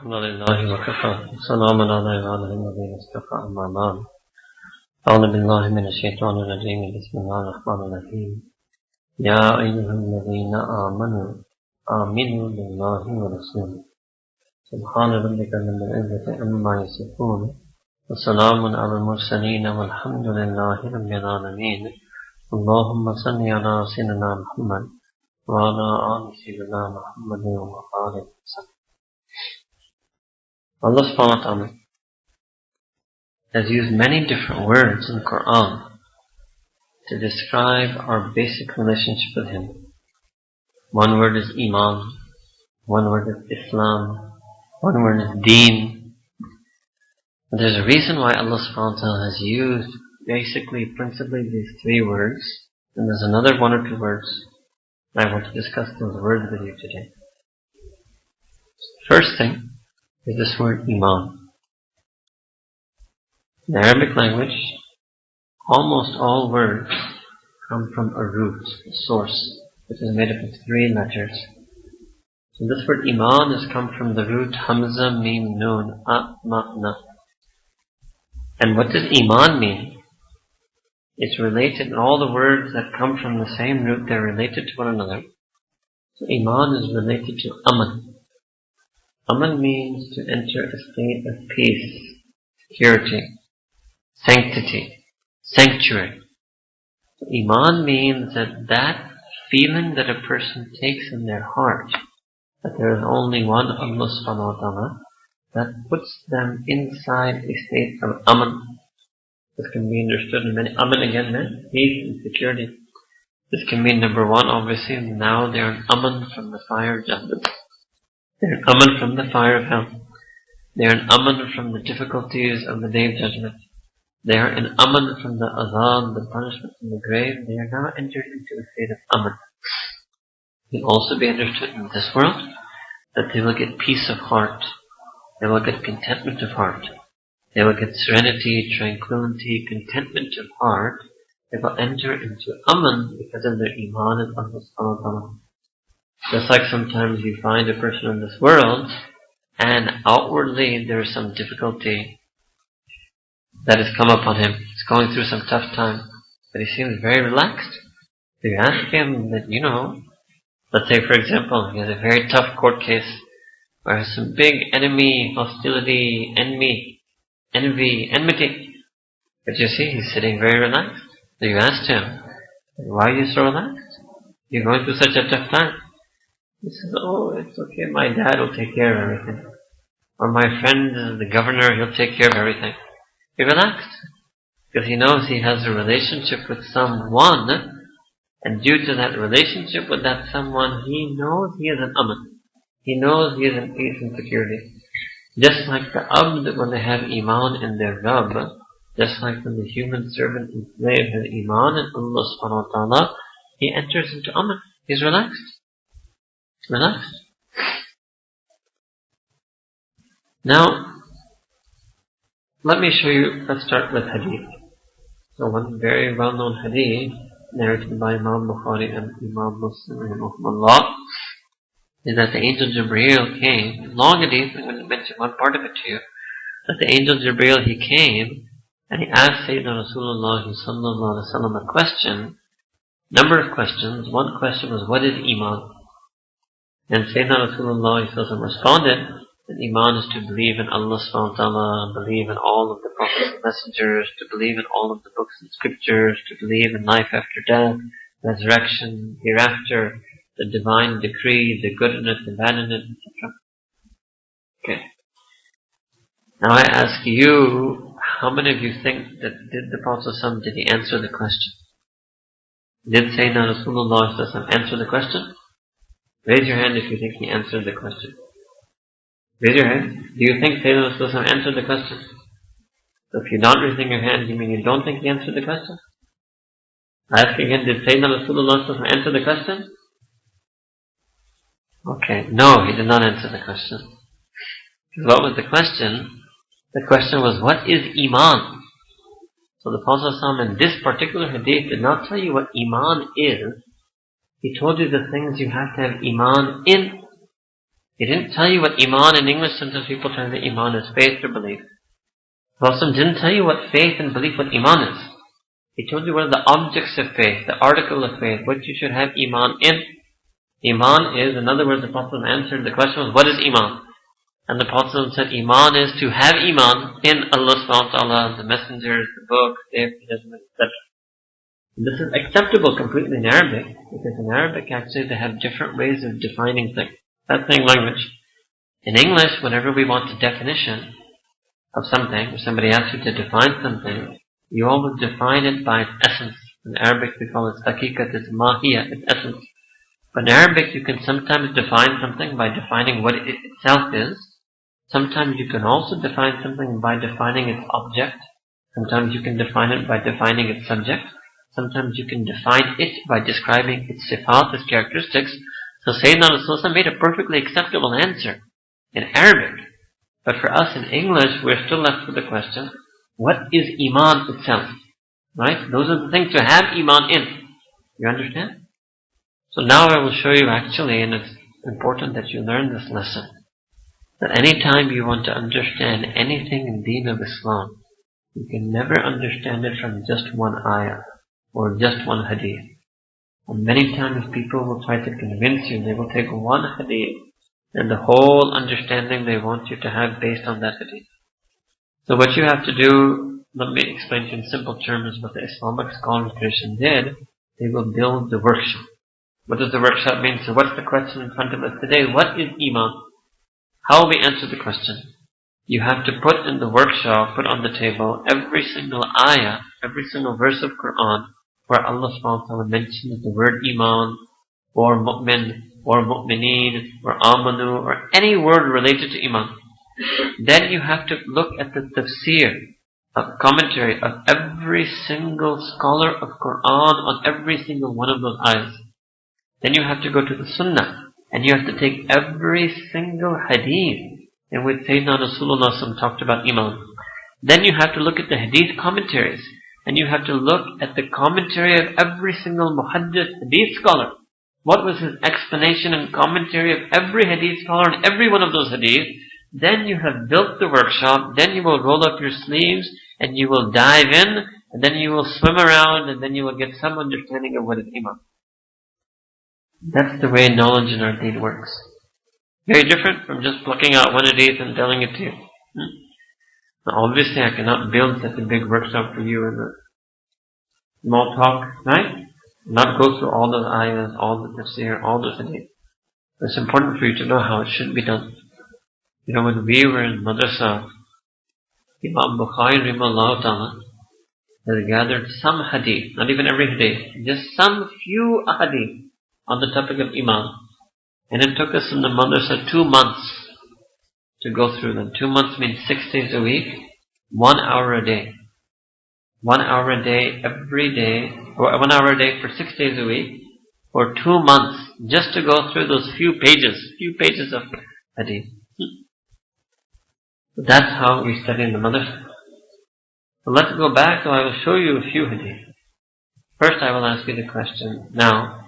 الحمد لله وكفى سلام على عباده الذين اصطفى أما بعد أعوذ بالله من الشيطان الرجيم بسم الله الرحمن الرحيم يا أيها الذين آمنوا آمنوا بالله ورسوله سبحان ربك رب العزة عما يصفون وسلام على المرسلين والحمد لله رب العالمين اللهم صل على سيدنا محمد وعلى آل سيدنا محمد وآله وسلم. Allah subhanahu wa ta'ala has used many different words in the Qur'an to describe our basic relationship with Him. One word is Iman, one word is Islam, one word is Deen. And there's a reason why Allah subhanahu wa ta'ala has used principally these three words, and there's another one or two words. I want to discuss those words with you today. First thing is this word Iman. In the Arabic language, almost all words come from a root, a source, which is made up of three letters. So this word Iman has come from the root Hamza, Mim, Nun, A-Ma-Na. And what does Iman mean? It's related, all the words that come from the same root, they're related to one another. So Iman is related to Aman. Aman means to enter a state of peace, security, sanctity, sanctuary. So Iman means that feeling that a person takes in their heart, that there is only one Allah subhanahu wa ta'ala, that puts them inside a state of Aman. This can be understood in many. Aman again meant peace and security. This can mean number one, obviously, now they are in Aman from the fire of Jahannam. They're in Aman from the fire of hell. They are in Aman from the difficulties of the Day of Judgment. They are in Aman from the azab, the punishment in the grave. They are now entered into a state of Aman. It will also be understood in this world that they will get peace of heart. They will get contentment of heart. They will get serenity, tranquility, contentment of heart. They will enter into Aman because of their Iman in Allah subhanahu wa ta'ala. Just like sometimes you find a person in this world and outwardly there is some difficulty that has come upon him. He's going through some tough time, but he seems very relaxed. If you ask him that, let's say for example, he has a very tough court case where has some big enemy, hostility, envy, enmity. But you see, he's sitting very relaxed. So you asked him, why are you so relaxed? You're going through such a tough time. He says, oh, it's okay, my dad will take care of everything. Or my friend, the governor, he'll take care of everything. Be relaxed. Because he knows he has a relationship with someone, and due to that relationship with that someone, he knows he is in Aman. He knows he is in peace and security. Just like the Abd, when they have Iman in their Rabb, just like when the human servant and slave has Iman in Allah subhanahu wa ta'ala, he enters into Aman. He's relaxed. Relaxed. Now, let me show you, let's start with Hadith. So one very well-known Hadith, narrated by Imam Bukhari and Imam Muslim, rahimahumullah, is that the angel Jibreel came, long Hadith, I'm going to mention one part of it to you, that the angel Jibreel, he came, and he asked Sayyidina Rasulullah sallallahu alaihi wasallam a question, number of questions. One question was, what is Iman? And Sayyidina Rasulullah responded that Iman is to believe in Allah subhanahu wa ta'ala, believe in all of the prophets and messengers, to believe in all of the books and scriptures, to believe in life after death, resurrection, hereafter, the divine decree, the good in it, the bad in it, etc. Okay. Now I ask you, how many of you think that did the Prophet did he answer the question? Did Sayyidina Rasulullah answer the question? Raise your hand if you think he answered the question. Raise your hand. Do you think Sayyidina Rasulullah answered the question? So if you're not raising your hand, you mean you don't think he answered the question? I ask again, did Sayyidina Rasulullah answer the question? Okay, no, he did not answer the question. What was the question? The question was, what is Iman? So the Prophet in this particular hadith did not tell you what Iman is. He told you the things you have to have Iman in. He didn't tell you what Iman in English. Sometimes people translate Iman as faith or belief. The Prophet didn't tell you what faith and belief, what Iman is. He told you what are the objects of faith, the article of faith, what you should have Iman in. Iman is, in other words, the Prophet answered, the question was, what is Iman? And the Prophet said, Iman is to have Iman in Allah subhanahu wa ta'ala, the messengers, the book, the judgment, etc. This is acceptable completely in Arabic, because in Arabic actually they have different ways of defining things. That's the language. In English, whenever we want a definition of something, if somebody asks you to define something, you always define it by its essence. In Arabic we call it haqiqat, it's mahiyya, its essence. But in Arabic you can sometimes define something by defining what it itself is. Sometimes you can also define something by defining its object. Sometimes you can define it by defining its subject. Sometimes you can define it by describing its sifat, its characteristics. So Sayyidina Rasulullah made a perfectly acceptable answer in Arabic. But for us in English, we're still left with the question, what is Iman itself? Right? Those are the things to have Iman in. You understand? So now I will show you actually, and it's important that you learn this lesson, that any time you want to understand anything in Deen of Islam, you can never understand it from just one ayah or just one hadith. And many times people will try to convince you, they will take one hadith and the whole understanding they want you to have based on that hadith. So what you have to do, let me explain to you in simple terms what the Islamic scholar tradition did. They will build the workshop. What does the workshop mean? So what's the question in front of us today? What is Iman? How will we answer the question? You have to put in the workshop, put on the table, every single ayah, every single verse of Qur'an, where Allah subhanahu wa ta'ala mentions the word Iman, or Mu'min, or Mu'mineen, or Amanu, or any word related to Iman. Then you have to look at the tafsir, a commentary of every single scholar of Qur'an on every single one of those ayahs. Then you have to go to the Sunnah, and you have to take every single hadith in which Sayyidina Rasulullah talked about Iman. Then you have to look at the hadith commentaries, and you have to look at the commentary of every single muhaddith hadith scholar. What was his explanation and commentary of every hadith scholar on every one of those hadith? Then you have built the workshop, then you will roll up your sleeves, and you will dive in, and then you will swim around, and then you will get some understanding of what is Iman. That's the way knowledge in our deen works. Very different from just plucking out one hadith and telling it to you. Now obviously I cannot build such a big workshop for you in a small talk, right? Not go through all those ayahs, all the tafsir, all those hadith. It's important for you to know how it should be done. You know, when we were in madrasa, Imam Bukhari rahimahullah ta'ala has gathered some hadith, not even every hadith, just some few hadith on the topic of Iman. And it took us in the madrasa 2 months to go through them. 2 months means 6 days a week, 1 hour a day. 1 hour a day every day, or 1 hour a day for 6 days a week, or 2 months just to go through those few pages of hadith. That's how we study in the madrasa. So let's go back, so I will show you a few hadith. First I will ask you the question now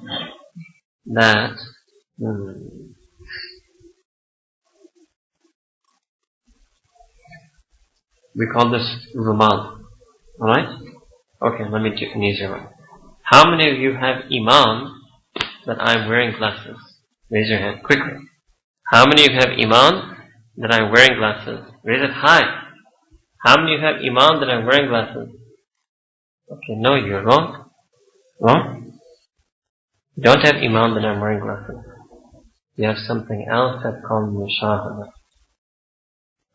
that we call this rumal. Alright? Okay, let me do an easier one. How many of you have Iman that I'm wearing glasses? Raise your hand quickly. How many of you have Iman that I'm wearing glasses? Raise it high. How many of you have Iman that I'm wearing glasses? Okay, no, you're wrong. Wrong? You don't have Iman that I'm wearing glasses. You have something else that's called Shahadah.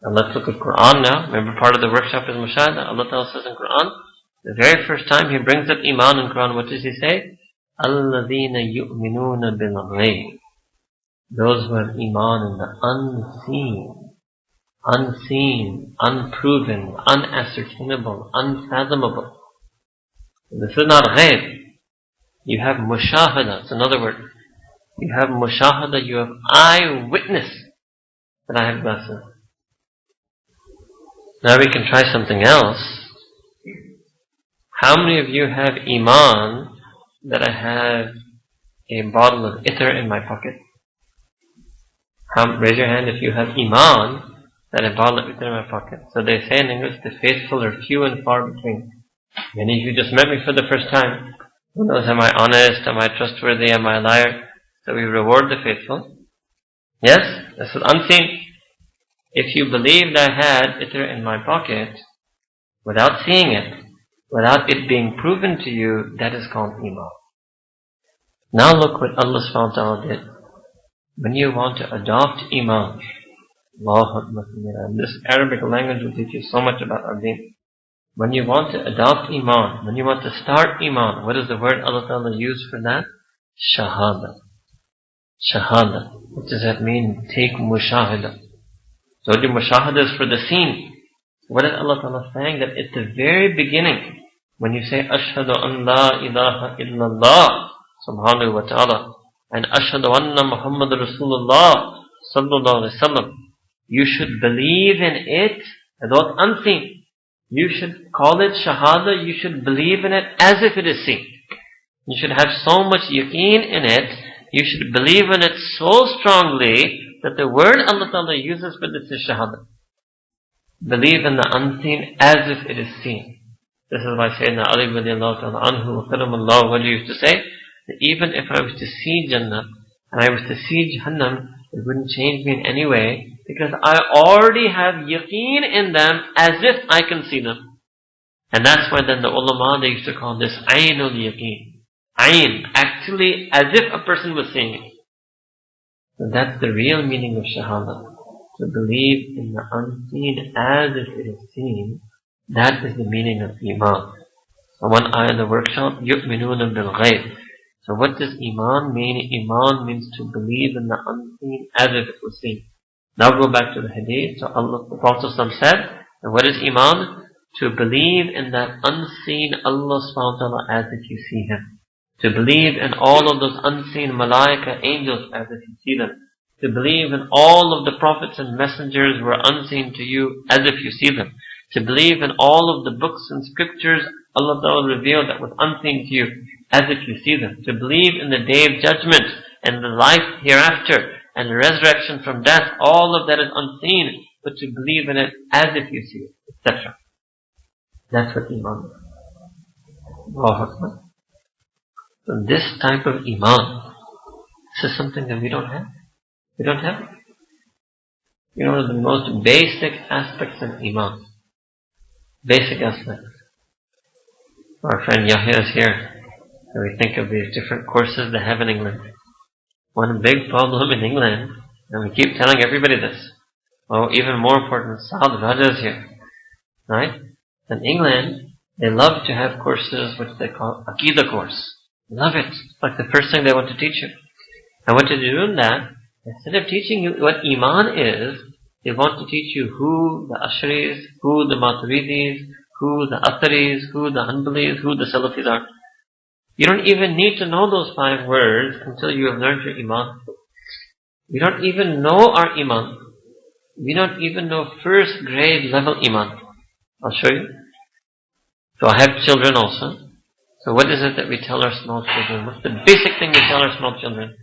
Now let's look at Qur'an now. Remember, part of the workshop is Shahadah. Allah Ta'ala says in Qur'an, the very first time He brings up Iman in Qur'an, what does He say? الَّذِينَ يُؤْمِنُونَ بِالْغَيْبِ. Those who have Iman in the unseen, unproven, unascertainable, unfathomable. This is not ghaib. You have mushahada. It's another word. You have mushahada. You have eyewitness that I have glasses. Now we can try something else. How many of you have Iman that I have a bottle of ithr in my pocket? Raise your hand if you have Iman that I let me put in my pocket. So they say in English, the faithful are few and far between. Many of you just met me for the first time. Who knows, am I honest? Am I trustworthy? Am I a liar? So we reward the faithful. Yes, this is unseen. If you believed I had it in my pocket, without seeing it, without it being proven to you, that is called Iman. Now look what Allah subhanahu wa ta'ala did. When you want to adopt Iman, Allahu Akbar, this Arabic language will teach you so much about our deen. When you want to adopt Iman, when you want to start Iman, what is the word Allah ta'ala used for that? Shahadah. Shahadah. What does that mean? Take mushahadah. So the mushahadah is for the scene. What is Allah ta'ala saying? That at the very beginning, when you say Ashhadu an la ilaha illallah subhanahu wa ta'ala and Ashhadu anna Muhammad Rasulullah sallallahu alayhi wa sallam, you should believe in it without unseen. You should call it Shahadah. You should believe in it as if it is seen. You should have so much yaqeen in it. You should believe in it so strongly that the word Allah Ta'ala uses for this is Shahadah. Believe in the unseen as if it is seen. This is why Sayyidina Ali radiallahu ta'ala anhu wa karamallahu wali used to say that even if I was to see Jannah and I was to see Jahannam, it wouldn't change me in any way because I already have yaqeen in them as if I can see them. And that's why then the ulama, they used to call this Aynul Yaqeen. Ayn, actually as if a person was seeing it. So that's the real meaning of Shahadah. To believe in the unseen as if it is seen, that is the meaning of Iman. So one ayah in the workshop, يُؤْمِنُونَ بِالْغَيْبِ. So what does Iman mean? Iman means to believe in the unseen as if it was seen. Now go back to the Hadith. So the Prophet said, and what is Iman? To believe in that unseen Allah subhanahu wa ta'ala as if you see Him. To believe in all of those unseen malaika, angels as if you see them. To believe in all of the prophets and messengers who are unseen to you as if you see them. To believe in all of the books and scriptures Allah Ta'ala revealed that was unseen to you as if you see them. To believe in the day of judgment and the life hereafter and the resurrection from death, all of that is unseen, but to believe in it as if you see it, etc. That's what Iman is. Allahu Akbar. So this type of Iman, this is something that we don't have. We don't have it. You know, one of the most basic aspects of Iman. Basic aspects. Our friend Yahya is here. And we think of these different courses they have in England. One big problem in England, and we keep telling everybody this. Oh, even more important, Saad Raja is here. Right? In England, they love to have courses which they call Aqidah course. Love it. It's like the first thing they want to teach you. And what do they do in that? Instead of teaching you what Iman is, they want to teach you who the Ashris, who the Maturidis, who the Atharis, who the Hanbalis, who the Salafis are. You don't even need to know those 5 words until you have learned your Iman. We don't even know our Iman. We don't even know first grade level Iman. I'll show you. So I have children also. So what is it that we tell our small children? What's the basic thing we tell our small children?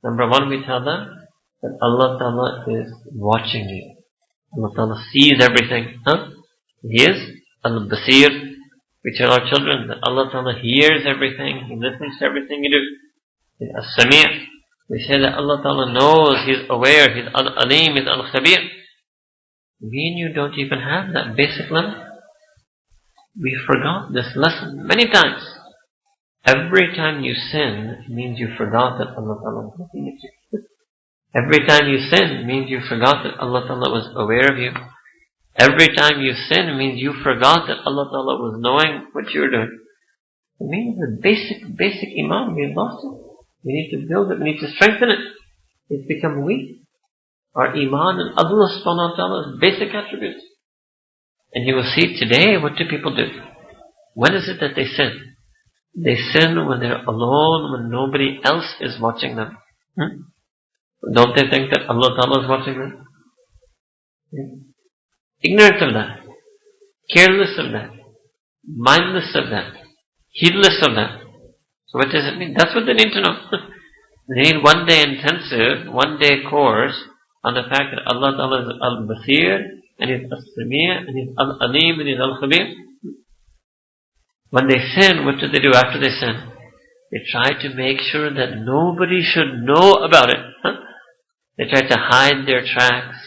Number 1, we tell them that Allah Ta'ala is watching you. Allah Ta'ala sees everything. He is Al-Basir. We tell our children that Allah Ta'ala hears everything. He listens to everything you do. He's As-Sami'. We say that Allah Ta'ala knows. He's aware. He's Al-Alim. He's Al-Khabir. We and you don't even have that basic level. We forgot this lesson many times. Every time you sin, it means you forgot that Allah Ta'ala was looking at you. Every time you sin, it means you forgot that Allah Ta'ala was aware of you. Every time you sin, it means you forgot that Allah Ta'ala was knowing what you were doing. It means the basic Iman, we have lost it. We need to build it, we need to strengthen it. It's become weak. Our Iman and Allah subhanahu wa ta'ala's basic attributes. And you will see today, what do people do? When is it that they sin? They sin when they're alone, when nobody else is watching them. Don't they think that Allah Ta'ala is watching them? Ignorant of that. Careless of that. Mindless of that. Heedless of that. So what does it mean? That's what they need to know. They need one day intensive, one day course on the fact that Allah Ta'ala is Al-Basir, and He's Al-Sami', and He's Al-Alim, and He's Al-Khabir. When they sin, what do they do after they sin? They try to make sure that nobody should know about it. They try to hide their tracks.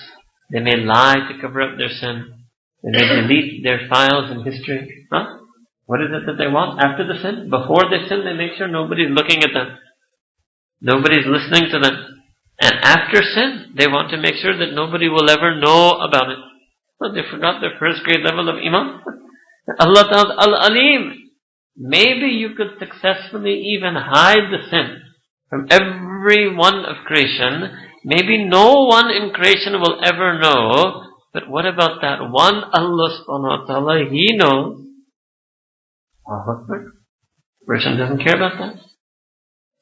They may lie to cover up their sin. They may delete their files in history. What is it that they want after the sin? Before they sin, they make sure nobody's looking at them. Nobody's listening to them. And after sin, they want to make sure that nobody will ever know about it. They forgot their first grade level of Iman. Allah Ta'ala Al-Alim. Maybe you could successfully even hide the sin from every one of creation. Maybe no one in creation will ever know. But what about that one Allah subhanahu wa ta'ala? He knows. Person doesn't care about that.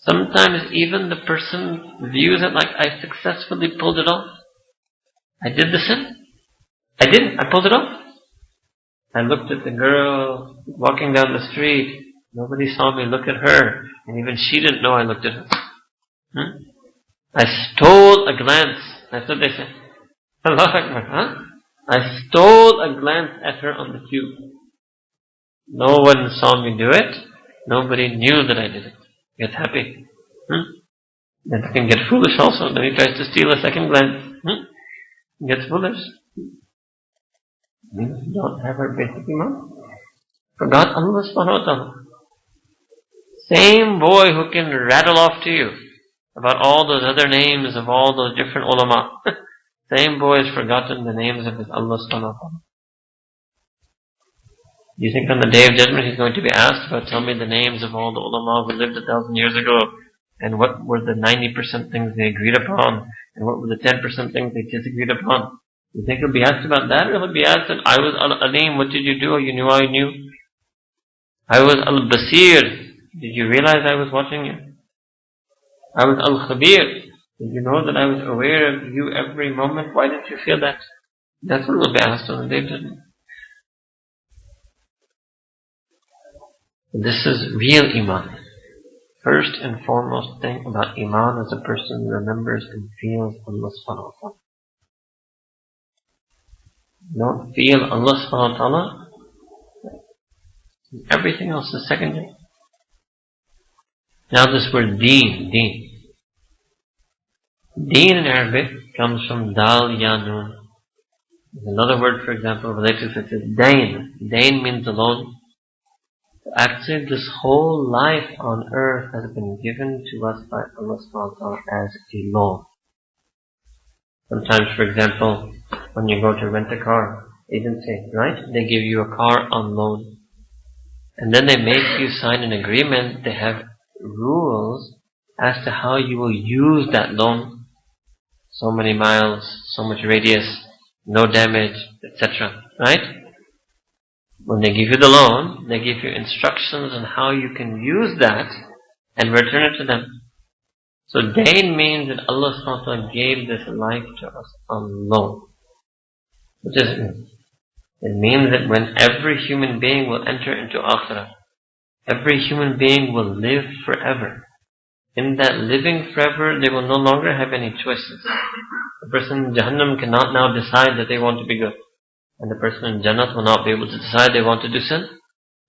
Sometimes even the person views it like, I successfully pulled it off. I did the sin. I didn't. I pulled it off. I looked at the girl walking down the street. Nobody saw me look at her. And even she didn't know I looked at her. I stole a glance. That's what they say. Allah Akbar, I stole a glance at her on the tube. No one saw me do it. Nobody knew that I did it. Gets happy. Then he can get foolish also. Then he tries to steal a second glance. Gets foolish. We don't have our basic Iman. Forgot Allah subhanahu wa ta'ala. Same boy who can rattle off to you about all those other names of all those different ulama. Same boy has forgotten the names of his Allah subhanahu wa ta'ala. Do you think on the Day of Judgment he's going to be asked about, tell me the names of all the ulama who lived 1,000 years ago, and what were the 90% things they agreed upon, and what were the 10% things they disagreed upon? You think he'll be asked about that, or he'll be asked that I was Al-Alim, what did you do? You knew I knew. I was Al-Basir, did you realize I was watching you? I was Al-Khabir, did you know that I was aware of you every moment? Why didn't you feel that? That's what will be asked on the Day of Judgment. This is real Iman. First and foremost thing about Iman is a person remembers and feels Allah subhanahu wa ta'ala. Don't feel Allah subhanahu wa ta'ala. Everything else is secondary. Now this word deen. Deen in Arabic comes from dal ya nun. Another word, for example, related to this is dain. Dain means alone. Actually, this whole life on earth has been given to us by Allah subhanahu wa ta'ala as a loan. Sometimes, for example, when you go to rent a car, agency, right? They give you a car on loan. And then they make you sign an agreement. They have rules as to how you will use that loan. So many miles, so much radius, no damage, etc. Right? When they give you the loan, they give you instructions on how you can use that and return it to them. So dain means that Allah subhanahu wa ta'ala gave this life to us on loan. What does it mean? It means that when every human being will enter into akhirah, every human being will live forever. In that living forever, they will no longer have any choices. The person in Jahannam cannot now decide that they want to be good. And the person in Jannat will not be able to decide they want to do sin.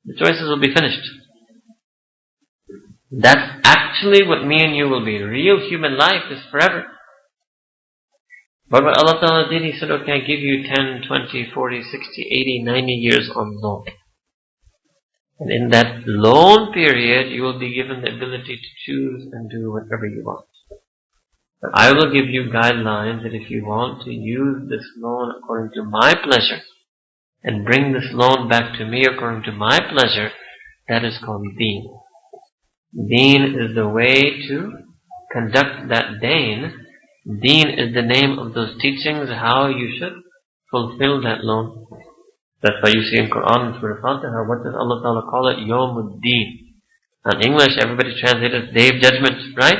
The choices will be finished. That's actually what me and you will be. Real human life is forever. But what Allah Ta'ala did, He said, okay, I give you 10, 20, 40, 60, 80, 90 years on loan. And in that loan period, you will be given the ability to choose and do whatever you want. But I will give you guidelines that if you want to use this loan according to my pleasure and bring this loan back to me according to my pleasure, that is called deen. Deen is the way to conduct that dain. Deen is the name of those teachings, how you should fulfill that loan. That's why you see in Qur'an, Surah Fatiha, what does Allah Ta'ala call it? Yawmuddin. In English, everybody translates it Day of Judgment, right?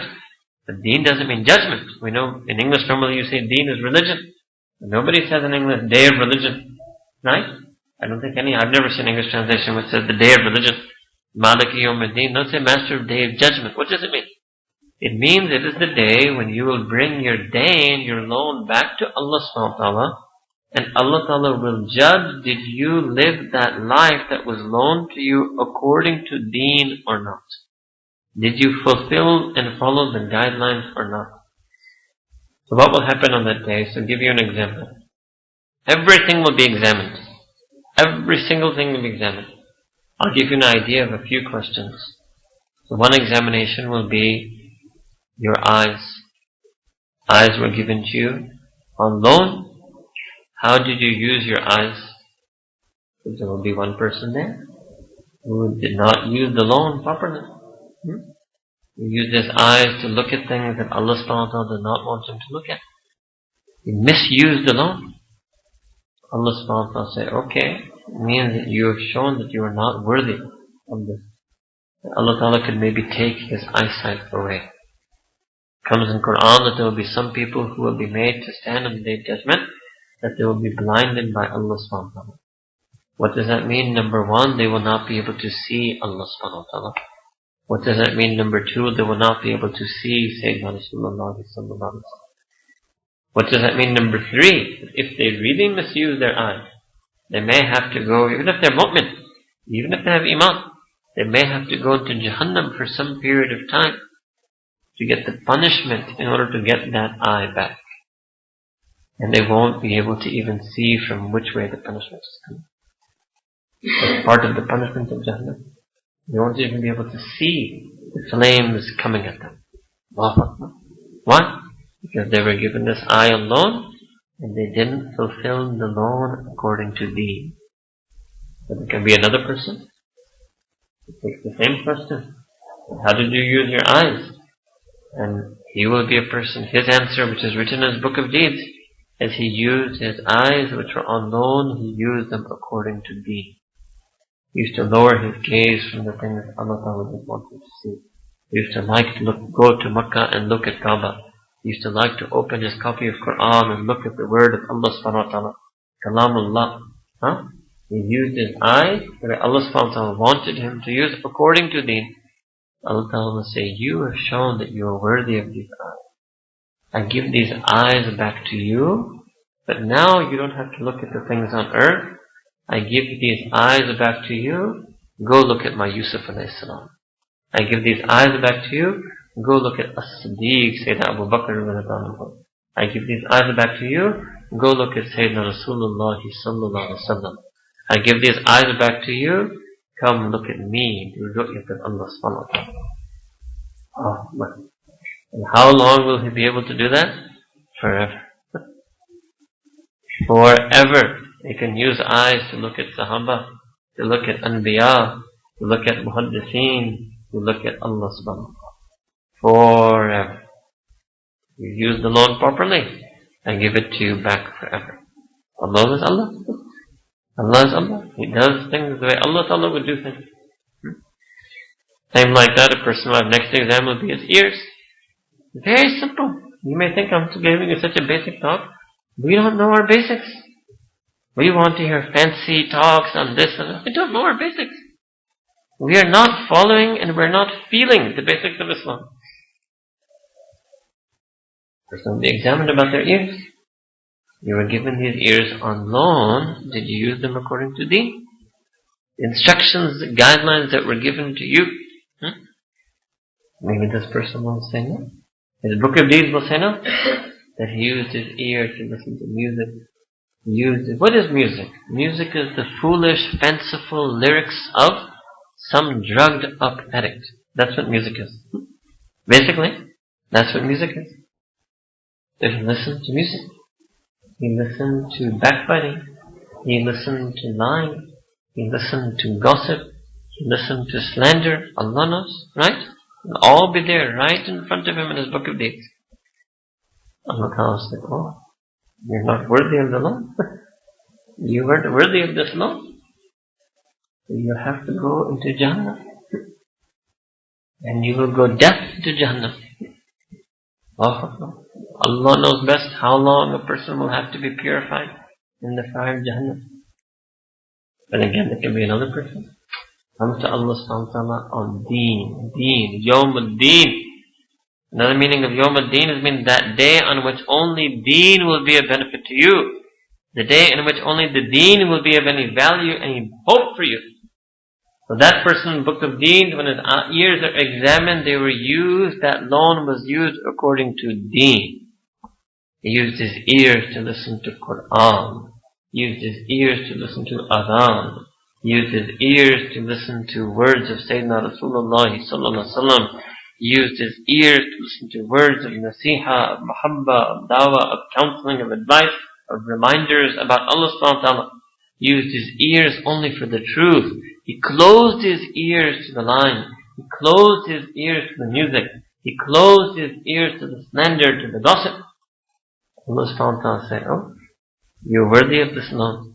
But deen doesn't mean judgment. We know in English normally you say deen is religion. But nobody says in English day of religion. Right? I don't think I've never seen English translation which says the day of religion. Maliki Yawmuddin. Don't say master of day of judgment. What does it mean? It means it is the day when you will bring your dain, your loan, back to Allah subhanahu wa ta'ala, and Allah ta'ala will judge, did you live that life that was loaned to you according to deen or not? Did you fulfill and follow the guidelines or not? So what will happen on that day? So I'll give you an example. Everything will be examined. Every single thing will be examined. I'll give you an idea of a few questions. So one examination will be your eyes. Eyes were given to you on loan. How did you use your eyes? There will be one person there who did not use the loan properly. He used his eyes to look at things that Allah subhanahu wa ta'ala did not want him to look at. He misused the loan. Allah subhanahu wa ta'ala said, okay, it means that you have shown that you are not worthy of this. That Allah ta'ala could maybe take his eyesight away. It comes in Qur'an that there will be some people who will be made to stand on the Day of Judgment, that they will be blinded by Allah subhanahu wa ta'ala. What does that mean? Number one, they will not be able to see Allah subhanahu wa ta'ala. What does that mean? Number two, they will not be able to see Sayyidina Rasulullah sallallahu alaihi wasallam. What does that mean? Number three, if they really misuse their eyes, they may have to go, even if they're mu'min, even if they have Iman, they may have to go to Jahannam for some period of time to get the punishment in order to get that eye back. And they won't be able to even see from which way the punishment is coming. That's part of the punishment of Jahannam. They won't even be able to see the flames coming at them. Why? Because they were given this eye alone, and they didn't fulfill the loan according to deen. But it can be another person. It takes the same question. How did you use your eyes? And he will be a person, his answer, which is written in his book of deeds, is he used his eyes, which were on loan, he used them according to deen. He used to lower his gaze from the things Allah Ta'ala didn't want him to see. He used to like to go to Makkah and look at Kaaba. He used to like to open his copy of Qur'an and look at the word of Allah subhanahu wa ta'ala. Kalamullah. He used his eyes the way Allah subhanahu wa ta'ala wanted him to use according to deen. Allah Ta'ala will say, you have shown that you are worthy of these eyes. I give these eyes back to you, but now you don't have to look at the things on earth. I give these eyes back to you. Go look at my Yusuf alayhi salam. I give these eyes back to you. Go look at As-Siddiq, Sayyidina Abu Bakr. I give these eyes back to you. Go look at Sayyidina Rasulullah sallallahu alaihi wasallam. I give these eyes back to you. Come look at me. Do ru'yat of Allah subhanahu wa ta'ala. Oh, and how long will he be able to do that? Forever. Forever. He can use eyes to look at Sahaba, to look at Anbiya, to look at Muhaddithin, to look at Allah subhanahu wa ta'ala. Forever. You use the loan properly, I give it to you back forever. Allah is Allah. Allah is Allah. He does things the way Allah Ta'ala would do things. Same like that, a person will have next exam will be his ears. Very simple. You may think I'm giving you such a basic talk. We don't know our basics. We want to hear fancy talks on this and that. We don't know our basics. We are not following and we're not feeling the basics of Islam. A person will be examined about their ears. You were given these ears on loan. Did you use them according to deen? The instructions, the guidelines that were given to you. Maybe this person will say no. His book of deeds will say no. That he used his ear to listen to music. What is music? Music is the foolish, fanciful lyrics of some drugged up addict. That's what music is. Basically, that's what music is. So he listened to music. He listened to backbiting. He listened to lying. He listened to gossip. He listened to slander. Allah knows, right? It'll all be there right in front of him in his book of deeds. Allah Ta'ala said, oh, you're not worthy of the loan. You weren't worthy of this loan. You have to go into Jahannam. And you will go deaf to Jahannam. Allah knows best how long a person will have to be purified in the fire of Jahannam. But again, it can be another person. Come to Allah subhanahu wa ta'ala on deen, Yawm al-Deen. Another meaning of Yawm al-Din is mean that day on which only Deen will be a benefit to you. The day in which only the Deen will be of any value, any hope for you. So that person in the Book of Deen, when his ears are examined, they were used, that loan was used according to Deen. He used his ears to listen to Qur'an. He used his ears to listen to Adhan. He used his ears to listen to words of Sayyidina Rasulullah sallallahu alaihi wasallam. He used his ears to listen to words of nasiha, of mahabba, of dawah, of counseling, of advice, of reminders about Allah subhanahu wa ta'ala. He used his ears only for the truth. He closed his ears to the lying. He closed his ears to the music. He closed his ears to the slander, to the gossip. Allah subhanahu wa ta'ala said, oh, you're worthy of this loan.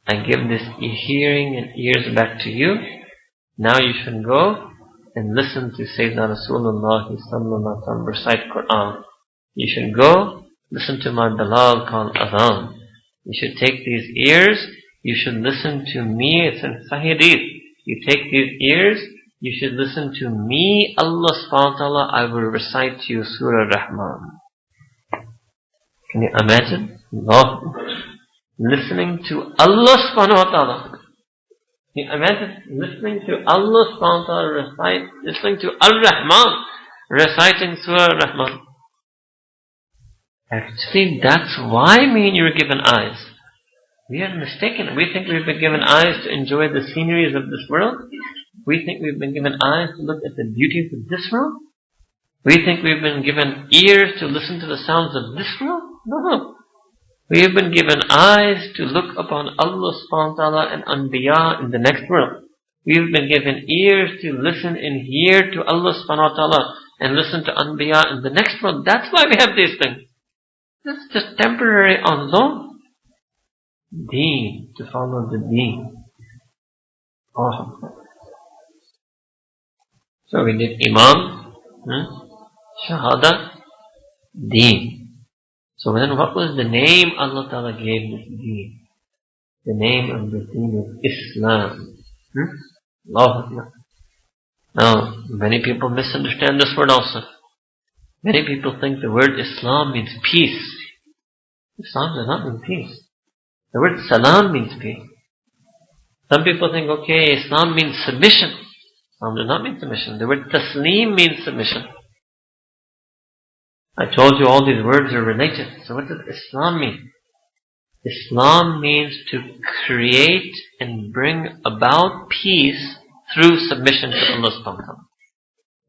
I give this hearing and ears back to you. Now you should go and listen to Sayyidina Rasulullah sallallahu alaihi wasallam recite Qur'an. You should go listen to my Bilal call Adhan. You should take these ears. You should listen to me. It's in Sahih Hadith. You take these ears. You should listen to me. Allah subhanahu wa ta'ala, I will recite to you Surah Rahman. Can you imagine? No. Listening to Allah subhanahu wa ta'ala. Can you imagine listening to Allah subhanahu wa ta'ala recite, listening to Ar-Rahman reciting Surah Rahman? Actually, that's why me and you were given eyes. We are mistaken. We think we've been given eyes to enjoy the sceneries of this world. We think we've been given eyes to look at the beauties of this world. We think we've been given ears to listen to the sounds of this world. No. We have been given eyes to look upon Allah subhanahu wa ta'ala and Anbiya in the next world. We have been given ears to listen and hear to Allah subhanahu wa ta'ala and listen to Anbiya in the next world. That's why we have these things. This is just temporary on loan. Deen, to follow the Deen. Oh. So we did Iman, Shahadah, Deen. So then what was the name Allah Ta'ala gave this Deen? The name of the Deen is Islam. Allahu Akbar. Now, many people misunderstand this word also. Many people think the word Islam means peace. Islam does not mean peace. The word Salam means peace. Some people think, okay, Islam means submission. Islam does not mean submission. The word Taslim means submission. I told you all these words are related. So what does Islam mean? Islam means to create and bring about peace through submission to Allah subhanahu wa ta'ala.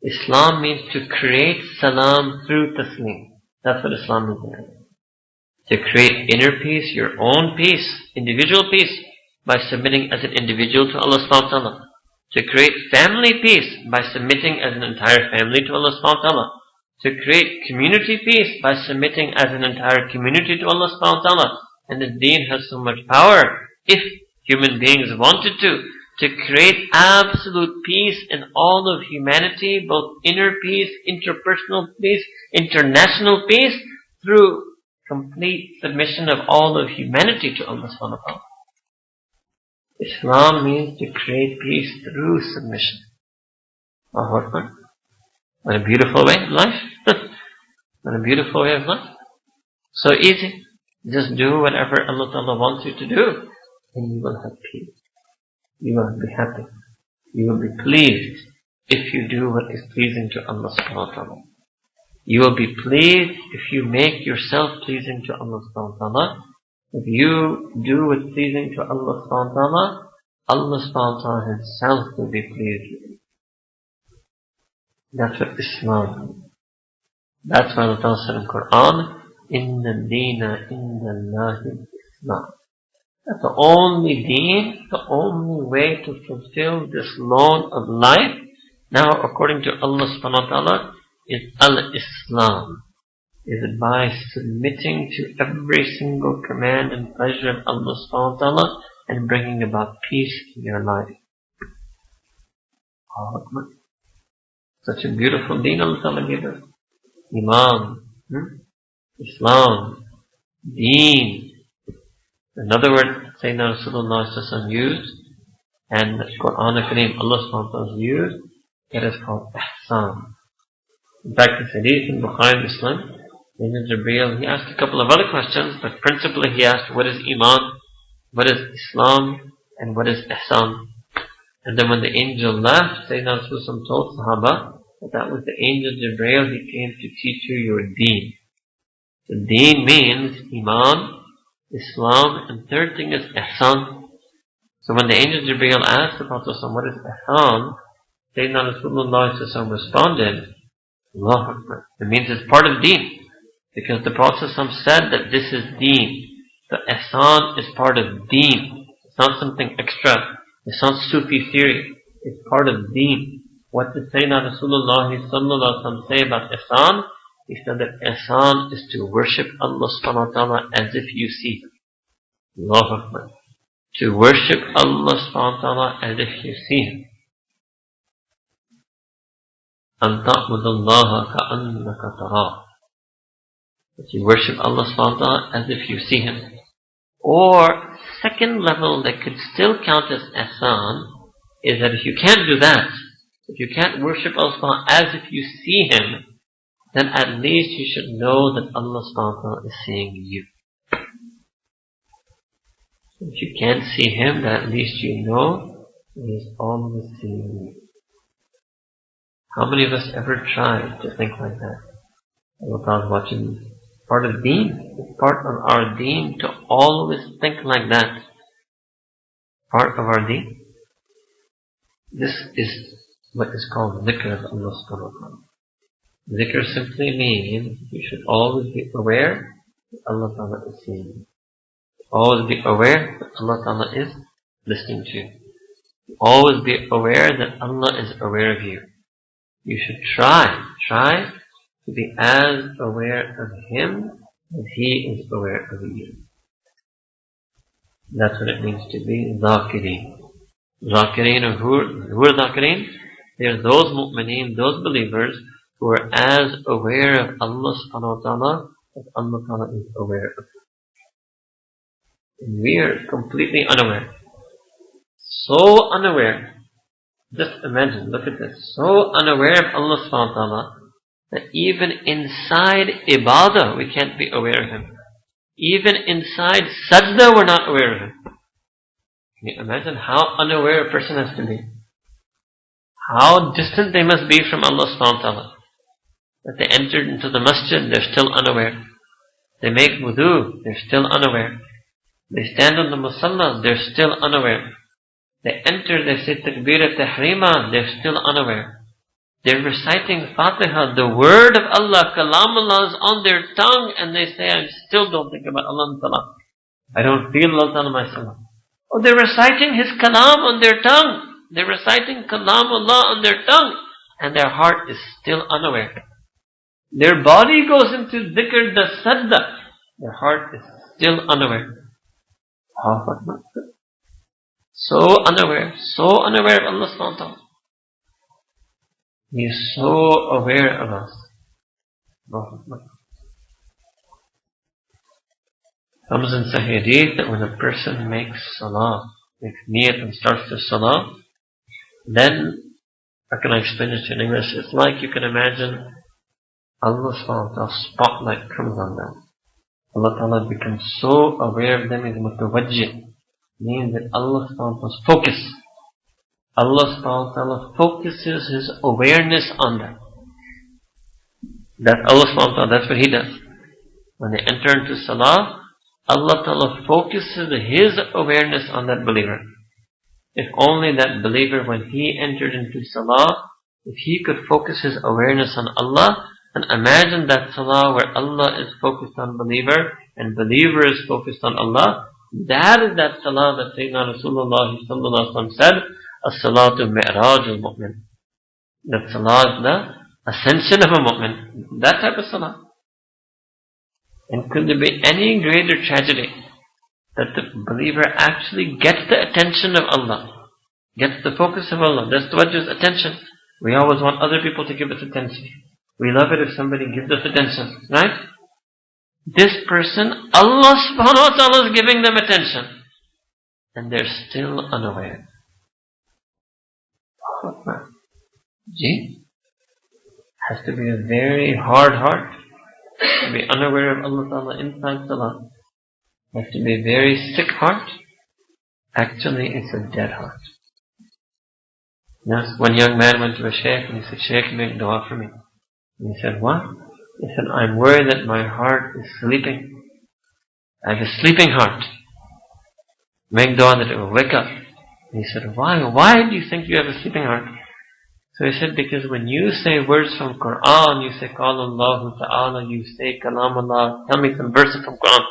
Islam means to create salam through taslim. That's what Islam means. To create inner peace, your own peace, individual peace, by submitting as an individual to Allah subhanahu wa ta'ala. To create family peace by submitting as an entire family to Allah subhanahu wa ta'ala. To create community peace by submitting as an entire community to Allah subhanahu wa ta'ala. And the deen has so much power, if human beings wanted to create absolute peace in all of humanity, both inner peace, interpersonal peace, international peace, through complete submission of all of humanity to Allah subhanahu wa ta'ala. Islam means to create peace through submission. Allahu Akbar. What a beautiful way of life. What a beautiful way of life. So easy. Just do whatever Allah Ta'ala wants you to do, and you will have peace. You will be happy. You will be pleased if you do what is pleasing to Allah Subhanahu wa Ta'ala. You will be pleased if you make yourself pleasing to Allah Subhanahu wa Ta'ala. If you do what's pleasing to Allah Subhanahu wa Ta'ala, Allah Subhanahu wa Ta'ala Himself will be pleased with you. That's what Islam means. That's why Allah Ta'ala said in Qur'an, Inna Deena Inna Allahi Islam. That's the only deen, the only way to fulfill this loan of life, now according to Allah subhanahu wa ta'ala, is Al-Islam. Is it by submitting to every single command and pleasure of Allah subhanahu wa ta'ala and bringing about peace in your life. Such a beautiful deen Allah Ta'ala gave us. Iman, Islam, Deen. Another word Sayyidina Rasulullah used, and the Qur'an Kareem Allah subhanahu wa ta'ala used, it is called Ihsan. In fact, this hadith in Bukhari and Muslim, Angel Jibreel, he asked a couple of other questions, but principally he asked, what is Iman, what is Islam, and what is Ihsan? And then when the angel left, Sayyidina Rasulullah told Sahaba that that was the angel Jibreel, he came to teach you your deen. So deen means Iman, Islam, and third thing is Ihsan. So when the angel Jibreel asked the Prophet what is Ihsan, Sayyidina Rasulullah responded, Allahu Akbar. It means it's part of deen. Because the Prophet said that this is deen. So Ihsan is part of deen. It's not something extra. It's not Sufi theory. It's part of deen. What did Sayyidina Rasulullah say about Ihsan? He said that Ihsan is to worship Allah subhanahu wa ta'ala as if you see Him. Allahu Akbar. To worship Allah subhanahu wa ta'ala as if you see Him. أَن تَعْبُدَ اللَّهَ كَأَنَّكَ تَرَاهُ. That you worship Allah subhanahu wa ta'ala as if you see Him. Or, second level that could still count as ihsan is that if you can't do that, if you can't worship Allah subhanahu wa ta'ala as if you see Him, then at least you should know that Allah subhanahu wa ta'ala is seeing you. If you can't see Him, then at least you know He is always seeing you. How many of us ever tried to think like that? Allah ta'ala is watching. Part of deen, it's part of our deen to always think like that. Part of our deen. This is what is called dhikr of Allah subhanahu wa ta'ala. Dhikr simply means you should always be aware that Allah ta'ala is seeing you. Always be aware that Allah ta'ala is listening to you. Always be aware that Allah is aware of you. You should try to be as aware of Him as He is aware of you. That's what it means to be Zakireen. Zakireen, who are Zakireen? They are those mu'mineen, those believers who are as aware of Allah subhanahu wa ta'ala as Allah ta'ala is aware of them. And we are completely unaware. So unaware. Just imagine, look at this. So unaware of Allah subhanahu wa ta'ala that even inside ibadah we can't be aware of Him. Even inside sajda we're not aware of Him. Can you imagine how unaware a person has to be? How distant they must be from Allah subhanahu wa ta'ala. That they entered into the masjid, they're still unaware. They make wudu, they're still unaware. They stand on the musalla, they're still unaware. They enter, they say takbir tahrima, they're still unaware. They're reciting Fatiha, the word of Allah, Kalamullah is on their tongue, and they say, I still don't think about Allah Ta'ala. I don't feel Allah Ta'ala myself. Oh, they're reciting His Kalam on their tongue. They're reciting Kalamullah on their tongue, and their heart is still unaware. Their body goes into dhikr, the sajda. Their heart is still unaware. So unaware of Allah subhanahu wa ta'ala. He is so aware of us. Comes in Sahih Hadith that when a person makes salah, makes niyat and starts the salah, then, how can I explain it in English? It's like you can imagine Allah subhanahu wa ta'ala spotlight comes on them. Allah ta'ala becomes so aware of them, is mutawajjih. Means that Allah subhanahu wa ta'ala's focus. Allah subhanahu wa ta'ala focuses His awareness on them. That's Allah subhanahu wa ta'ala, that's what He does. When they enter into salah, Allah ta'ala focuses His awareness on that believer. If only that believer, when he entered into salah, if he could focus his awareness on Allah, and imagine that salah where Allah is focused on believer, and believer is focused on Allah, that is that salah that Sayyidina Rasulullah sallallahu alaihi wasallam said, as-salatu mi'raj al-mu'min. That salah is the ascension of a mu'min. That type of salah. And could there be any greater tragedy that the believer actually gets the attention of Allah, gets the focus of Allah? That's what is attention. We always want other people to give us attention. We love it if somebody gives us attention, right? This person, Allah subhanahu wa ta'ala is giving them attention, and they're still unaware. Has to be a very hard heart. To be unaware of Allah Ta'ala inside salah. Has to be a very sick heart. Actually, it's a dead heart. Yes, one young man went to a sheikh and he said, Sheikh, make dua for me. And he said, what? He said, I'm worried that my heart is sleeping. I have a sleeping heart. Make dua that it will wake up. And he said, why? Why do you think you have a sleeping heart? So he said, because when you say words from Qur'an, you say Qala Allahu Ta'ala, you say Kalam Allah, tell me some verses from Qur'an.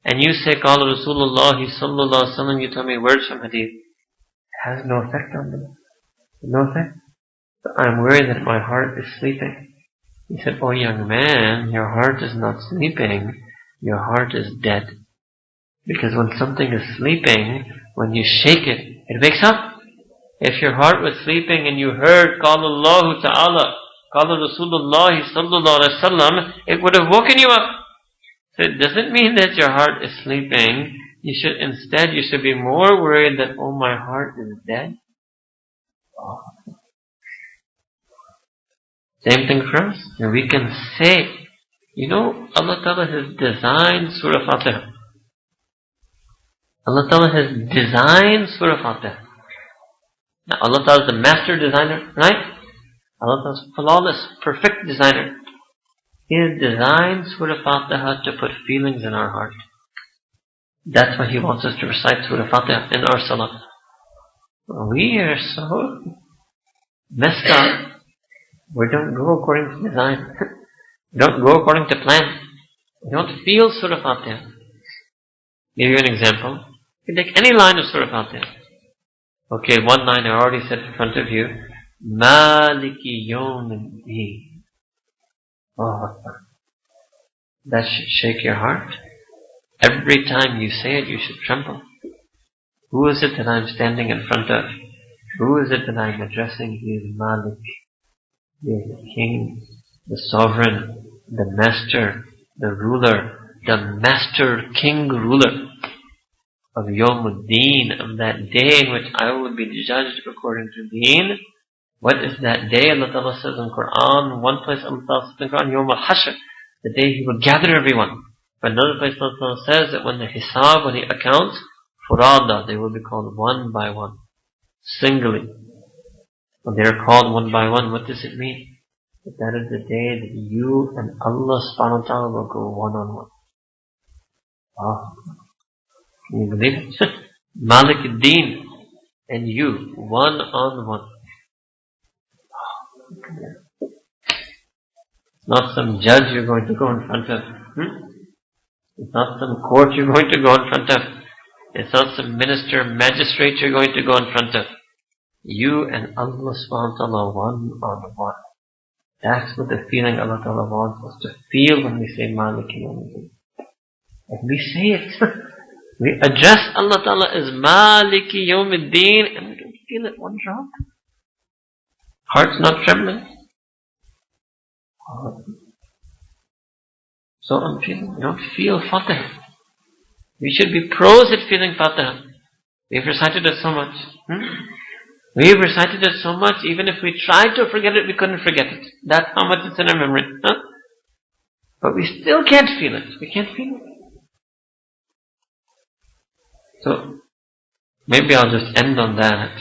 And you say Qala Rasulullah Sallallahu Alaihi Wasallam, you tell me words from Hadith. It has no effect on them. No effect. So I'm worried that my heart is sleeping. He said, oh young man, your heart is not sleeping, your heart is dead. Because when something is sleeping, when you shake it, it wakes up. If your heart was sleeping and you heard Qala Allahu Ta'ala, Qala Rasulullah Sallallahu Alaihi Wasallam, it would have woken you up. So it doesn't mean that your heart is sleeping. You should be more worried that, oh, my heart is dead. Oh. Same thing for us. And we can say, Allah Ta'ala has designed Surah Fatiha. Allah Ta'ala has designed Surah Fatiha. Now, Allah Ta'ala is the master designer, right? Allah Ta'ala is flawless, perfect designer. He has designed Surah Fatiha to put feelings in our heart. That's why He wants us to recite Surah Fatiha in our salah. We are so messed up. We don't go according to design. We don't go according to plan. We don't feel Surah Fatiha. Give you an example. You take any line of Surah Fatiha. Okay, one line I already said in front of you. Maliki Yawmiddin. Oh, that should shake your heart. Every time you say it, you should tremble. Who is it that I'm standing in front of? Who is it that I'm addressing? He is Malik. He is the king, the sovereign, the master, the ruler, the master king ruler of Yawmuddin, of that day in which I will be judged according to deen. What is that day? Allah Ta'ala says in Qur'an, one place Allah Ta'ala says in Qur'an, Yawm al-Hashr, the day He will gather everyone. But another place Allah Ta'ala says that when the hisab, when He accounts, furada, they will be called one by one, singly. When they are called one by one, what does it mean? That is the day that you and Allah subhanahu wa ta'ala will go one on one. Wow. Can you believe it? Malik ad-Din and you, one on one. It's not some judge you're going to go in front of. It's not some court you're going to go in front of. It's not some minister, magistrate you're going to go in front of. You and Allah subhanahu wa ta'ala one on one. That's what the feeling Allah Ta'ala wants us to feel when we say Maliki Yawmiddin. And we say it. We address Allah Ta'ala as Maliki Yawmiddin and we don't feel it one drop. Heart's not trembling. So unfeeling. We don't feel Fatiha. We should be pros at feeling Fatiha. We've recited it so much. We've recited it so much, even if we tried to forget it, we couldn't forget it. That's how much it's in our memory. But we still can't feel it. We can't feel it. So, maybe I'll just end on that.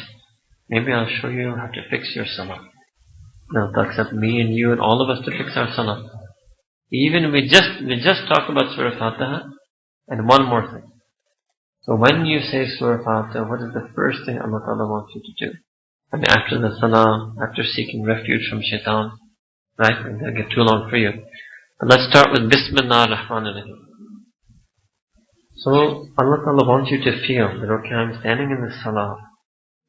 Maybe I'll show you how to fix your salah. Now, that's up me and you and all of us to fix our salah. Even we just talked about Surah Fatiha, and one more thing. So when you say Surah Fatiha, what is the first thing Allah Ta'ala wants you to do? I mean, after the salah, after seeking refuge from shaitan, right? It doesn't get too long for you. But let's start with Bismillah ar-Rahman ar-Rahim. So Allah Ta'ala wants you to feel that, okay, I'm standing in the salah,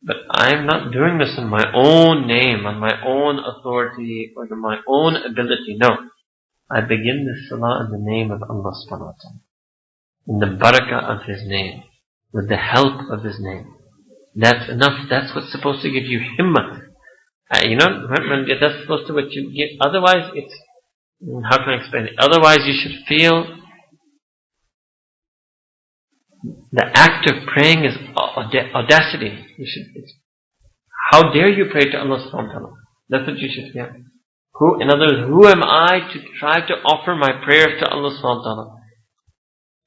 but I'm not doing this in my own name, on my own authority, or in my own ability. No. I begin this salah in the name of Allah subhanahu wa ta'ala. In the barakah of His name, with the help of His name. That's enough. That's what's supposed to give you himmah. That's supposed to what you give. Otherwise, how can I explain it? Otherwise, you should feel the act of praying is audacity. How dare you pray to Allah subhanahu wa ta'ala? That's what you should feel. In other words, who am I to try to offer my prayers to Allah subhanahu wa ta'ala?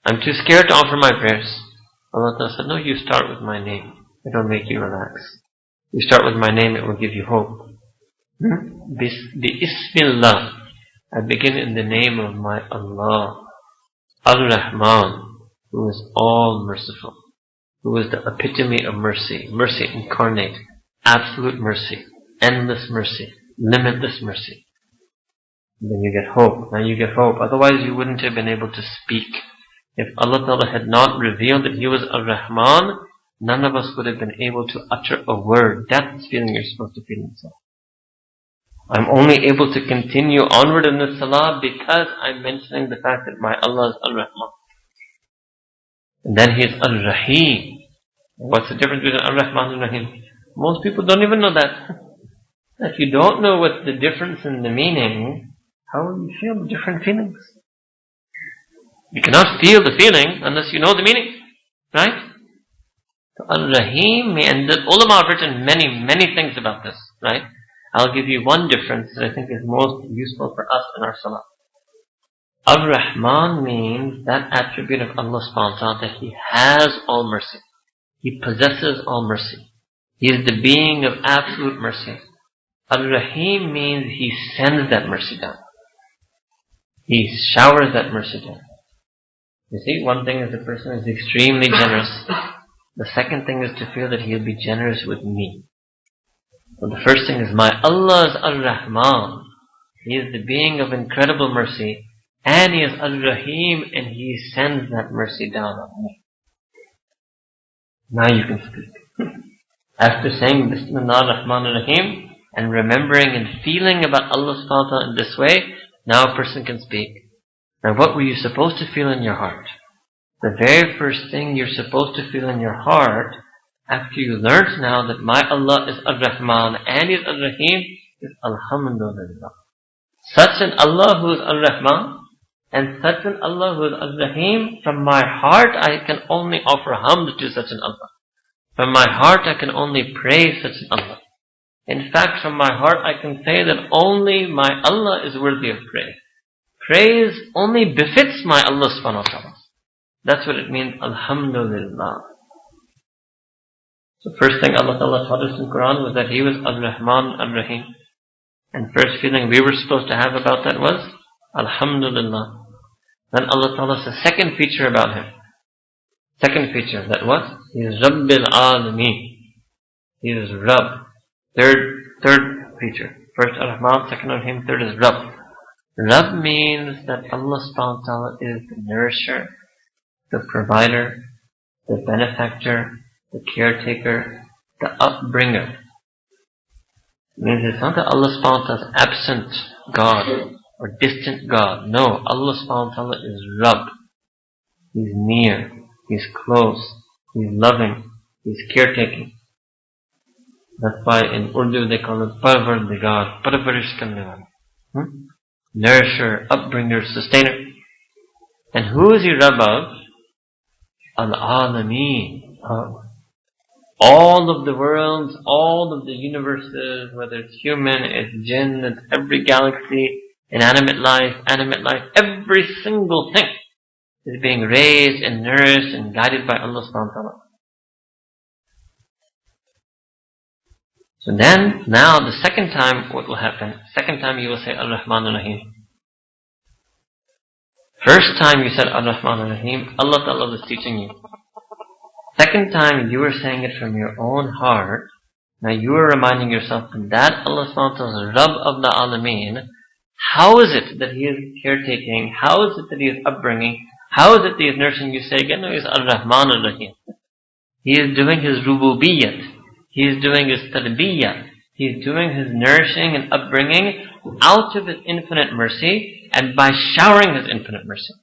I'm too scared to offer my prayers. Allah ta'ala said, no, you start with my name. It will make you relax. You start with my name, it will give you hope. Bismillah. I begin in the name of my Allah. Ar-Rahman, who is all merciful, who is the epitome of mercy, mercy incarnate, absolute mercy, endless mercy, limitless mercy. And then you get hope. Now you get hope. Otherwise you wouldn't have been able to speak. If Allah Ta'ala had not revealed that He was Ar-Rahman, none of us would have been able to utter a word. That's the feeling you're supposed to feel inside. I'm only able to continue onward in this salah because I'm mentioning the fact that my Allah is Ar-Rahman. And then He is Ar-Rahim. What's the difference between Ar-Rahman and Rahim? Most people don't even know that. If you don't know what's the difference in the meaning, how will you feel the different feelings? You cannot feel the feeling unless you know the meaning. Right? So Ar-Rahim, and the ulama have written many things about this. Right? I'll give you one difference that I think is most useful for us in our salah. Ar-Rahman means that attribute of Allah subhanahu wa ta'ala that He has all mercy. He possesses all mercy. He is the being of absolute mercy. Ar-Rahim means He sends that mercy down. He showers that mercy down. You see, one thing is the person is extremely generous. The second thing is to feel that He'll be generous with me. So the first thing is my Allah is Ar-Rahman. He is the being of incredible mercy. And He is Ar-Rahim, and He sends that mercy down on me. Now you can speak. After saying Bismillah ar-Rahman ar-Rahim and remembering and feeling about Allah subhanahu wa ta'ala in this way, now a person can speak. Now what were you supposed to feel in your heart? The very first thing you're supposed to feel in your heart, after you learned now that my Allah is Ar-Rahman and He is Ar-Rahim, is Alhamdulillah. Such an Allah who is Ar-Rahman and such an Allah who is Ar-Rahim, from my heart I can only offer hamd to such an Allah. From my heart I can only praise such an Allah. In fact, from my heart I can say that only my Allah is worthy of praise. Praise only befits my Allah subhanahu wa ta'ala. That's what it means, Alhamdulillah. So first thing Allah Ta'ala taught us in Qur'an was that He was Ar-Rahman Ar-Rahim. And first feeling we were supposed to have about that was Alhamdulillah. Then Allah Ta'ala says second feature about Him. Second feature, that what? He is Rabbil Alameen. He is Rabb. Third feature. First Ar-Rahman, second Ar-Rahim, third is Rabb. Rabb means that Allah subhanahu wa ta'ala is the nourisher, the provider, the benefactor, the caretaker, the upbringer. It means it's not that Allah subhanahu wa ta'ala is absent God or distant God. No, Allah subhanahu wa ta'ala is Rabb. He's near, He's close, He's loving, He's caretaking. That's why in Urdu they call it Parvardigar, Parvarish karne wala. Nourisher, upbringer, sustainer. And who is He Rabb of? Al-Alameen. All of the worlds, all of the universes, whether it's human, it's jinn, it's every galaxy, inanimate life, animate life, every single thing is being raised and nourished and guided by Allah subhanahu wa ta'ala. So then, now the second time, what will happen? Second time you will say Ar-Rahman Ar-Rahim. First time you said Ar-Rahman Ar-Rahim, Allah Ta'ala was teaching you. Second time you were saying it from your own heart. Now you are reminding yourself that Allah subhanahu wa ta'ala is Rabb of the Alameen. How is it that He is caretaking? How is it that He is upbringing? How is it that He is nursing? You say again, no, He is Ar-Rahman Ar-Rahim. He is doing His rububiyyat. He is doing His tarbiyyah. He is doing His nourishing and upbringing out of His infinite mercy and by showering His infinite mercy.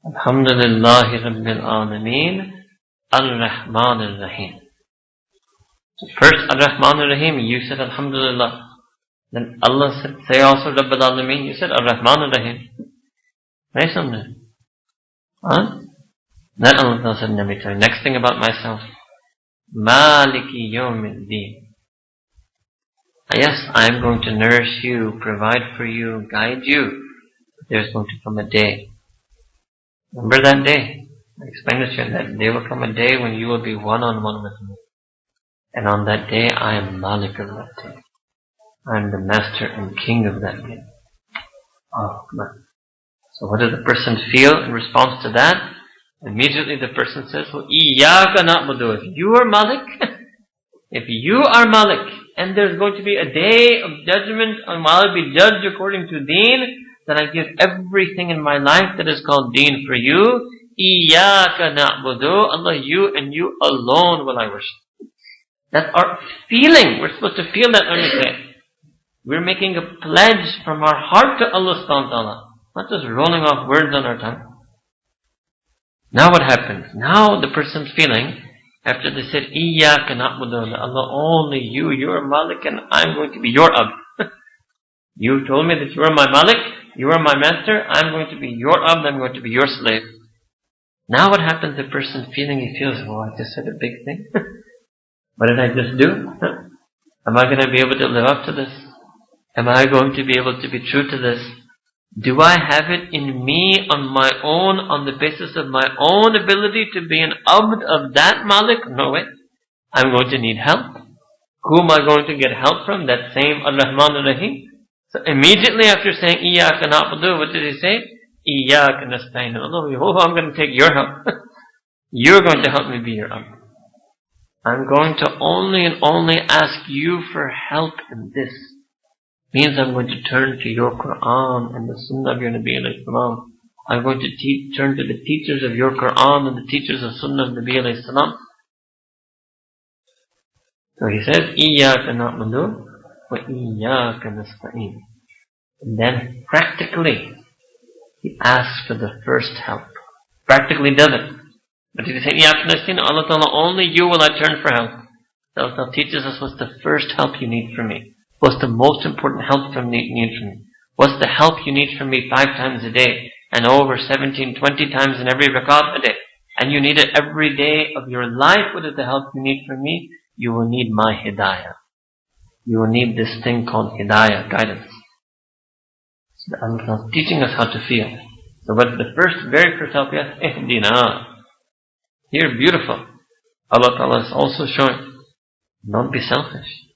Alhamdulillahi Rabbil Alameen, Ar-Rahman Ar-Rahim. So first Ar-Rahman Ar-Rahim, you said Alhamdulillah. Then Allah said, say also Rabbil Alameen, you said Ar-Rahman Ar-Rahim. Right, something? Huh? Then Allah said, let me tell you, next thing about myself. Maliki Yawmiddin. Yes, I am going to nourish you, provide for you, guide you. But there's going to come a day. Remember that day? I explained it to you. That there will come a day when you will be one-on-one with me. And on that day, I am Malik of that day. I am the master and king of that day. Oh, come on. So what does the person feel in response to that? Immediately the person says, well, Iyaka na'budu. If you are Malik, if you are Malik, and there's going to be a day of judgment, and I'll be judged according to deen, then I give everything in my life that is called deen for you. Iyaka na'budu. Allah, you and you alone will I worship. That's our feeling. We're supposed to feel that when we say. We're making a pledge from our heart to Allah subhanahu wa ta'ala. Not just rolling off words on our tongue. Now what happens? Now the person's feeling, after they said, Iyaka na'budu, Allah, only you, you're Malik, and I'm going to be your Abd. You told me that you are my Malik, you are my master, I'm going to be your Abd, I'm going to be your slave. Now what happens? The person's feeling, he feels, oh, I just said a big thing. What did I just do? Am I going to be able to live up to this? Am I going to be able to be true to this? Do I have it in me on my own, on the basis of my own ability to be an Abd of that Malik? No way. I'm going to need help. Who am I going to get help from? That same Ar-Rahman Ar-Rahim. So immediately after saying, Iyaka na'budu, what did he say? Iyaka nasta'in. Oh, I'm going to take your help. You're going to help me be your Abd. I'm going to only and only ask you for help in this. Means I'm going to turn to your Qur'an and the Sunnah of your Nabi alayhi salam. I'm going to turn to the teachers of your Qur'an and the teachers of Sunnah of Nabi alayhi salam. So he says, Iyaka na'budu wa Iyaka nasta'in. And then practically, he asks for the first help. Practically does it. But he says, Iyaka nasta'in, Allah Ta'ala, only you will I turn for help. So Allah Ta'ala teaches us what's the first help you need from me. What's the most important help you need from me? What's the help you need from me 5 times a day? And over 17, 20 times in every rakat a day? And you need it every day of your life. What is the help you need from me? You will need my hidayah. You will need this thing called hidayah, guidance. So Allah is teaching us how to feel. So what's the very first help? Yes, ihdina. Here, beautiful. Allah Ta'ala is also showing, don't be selfish.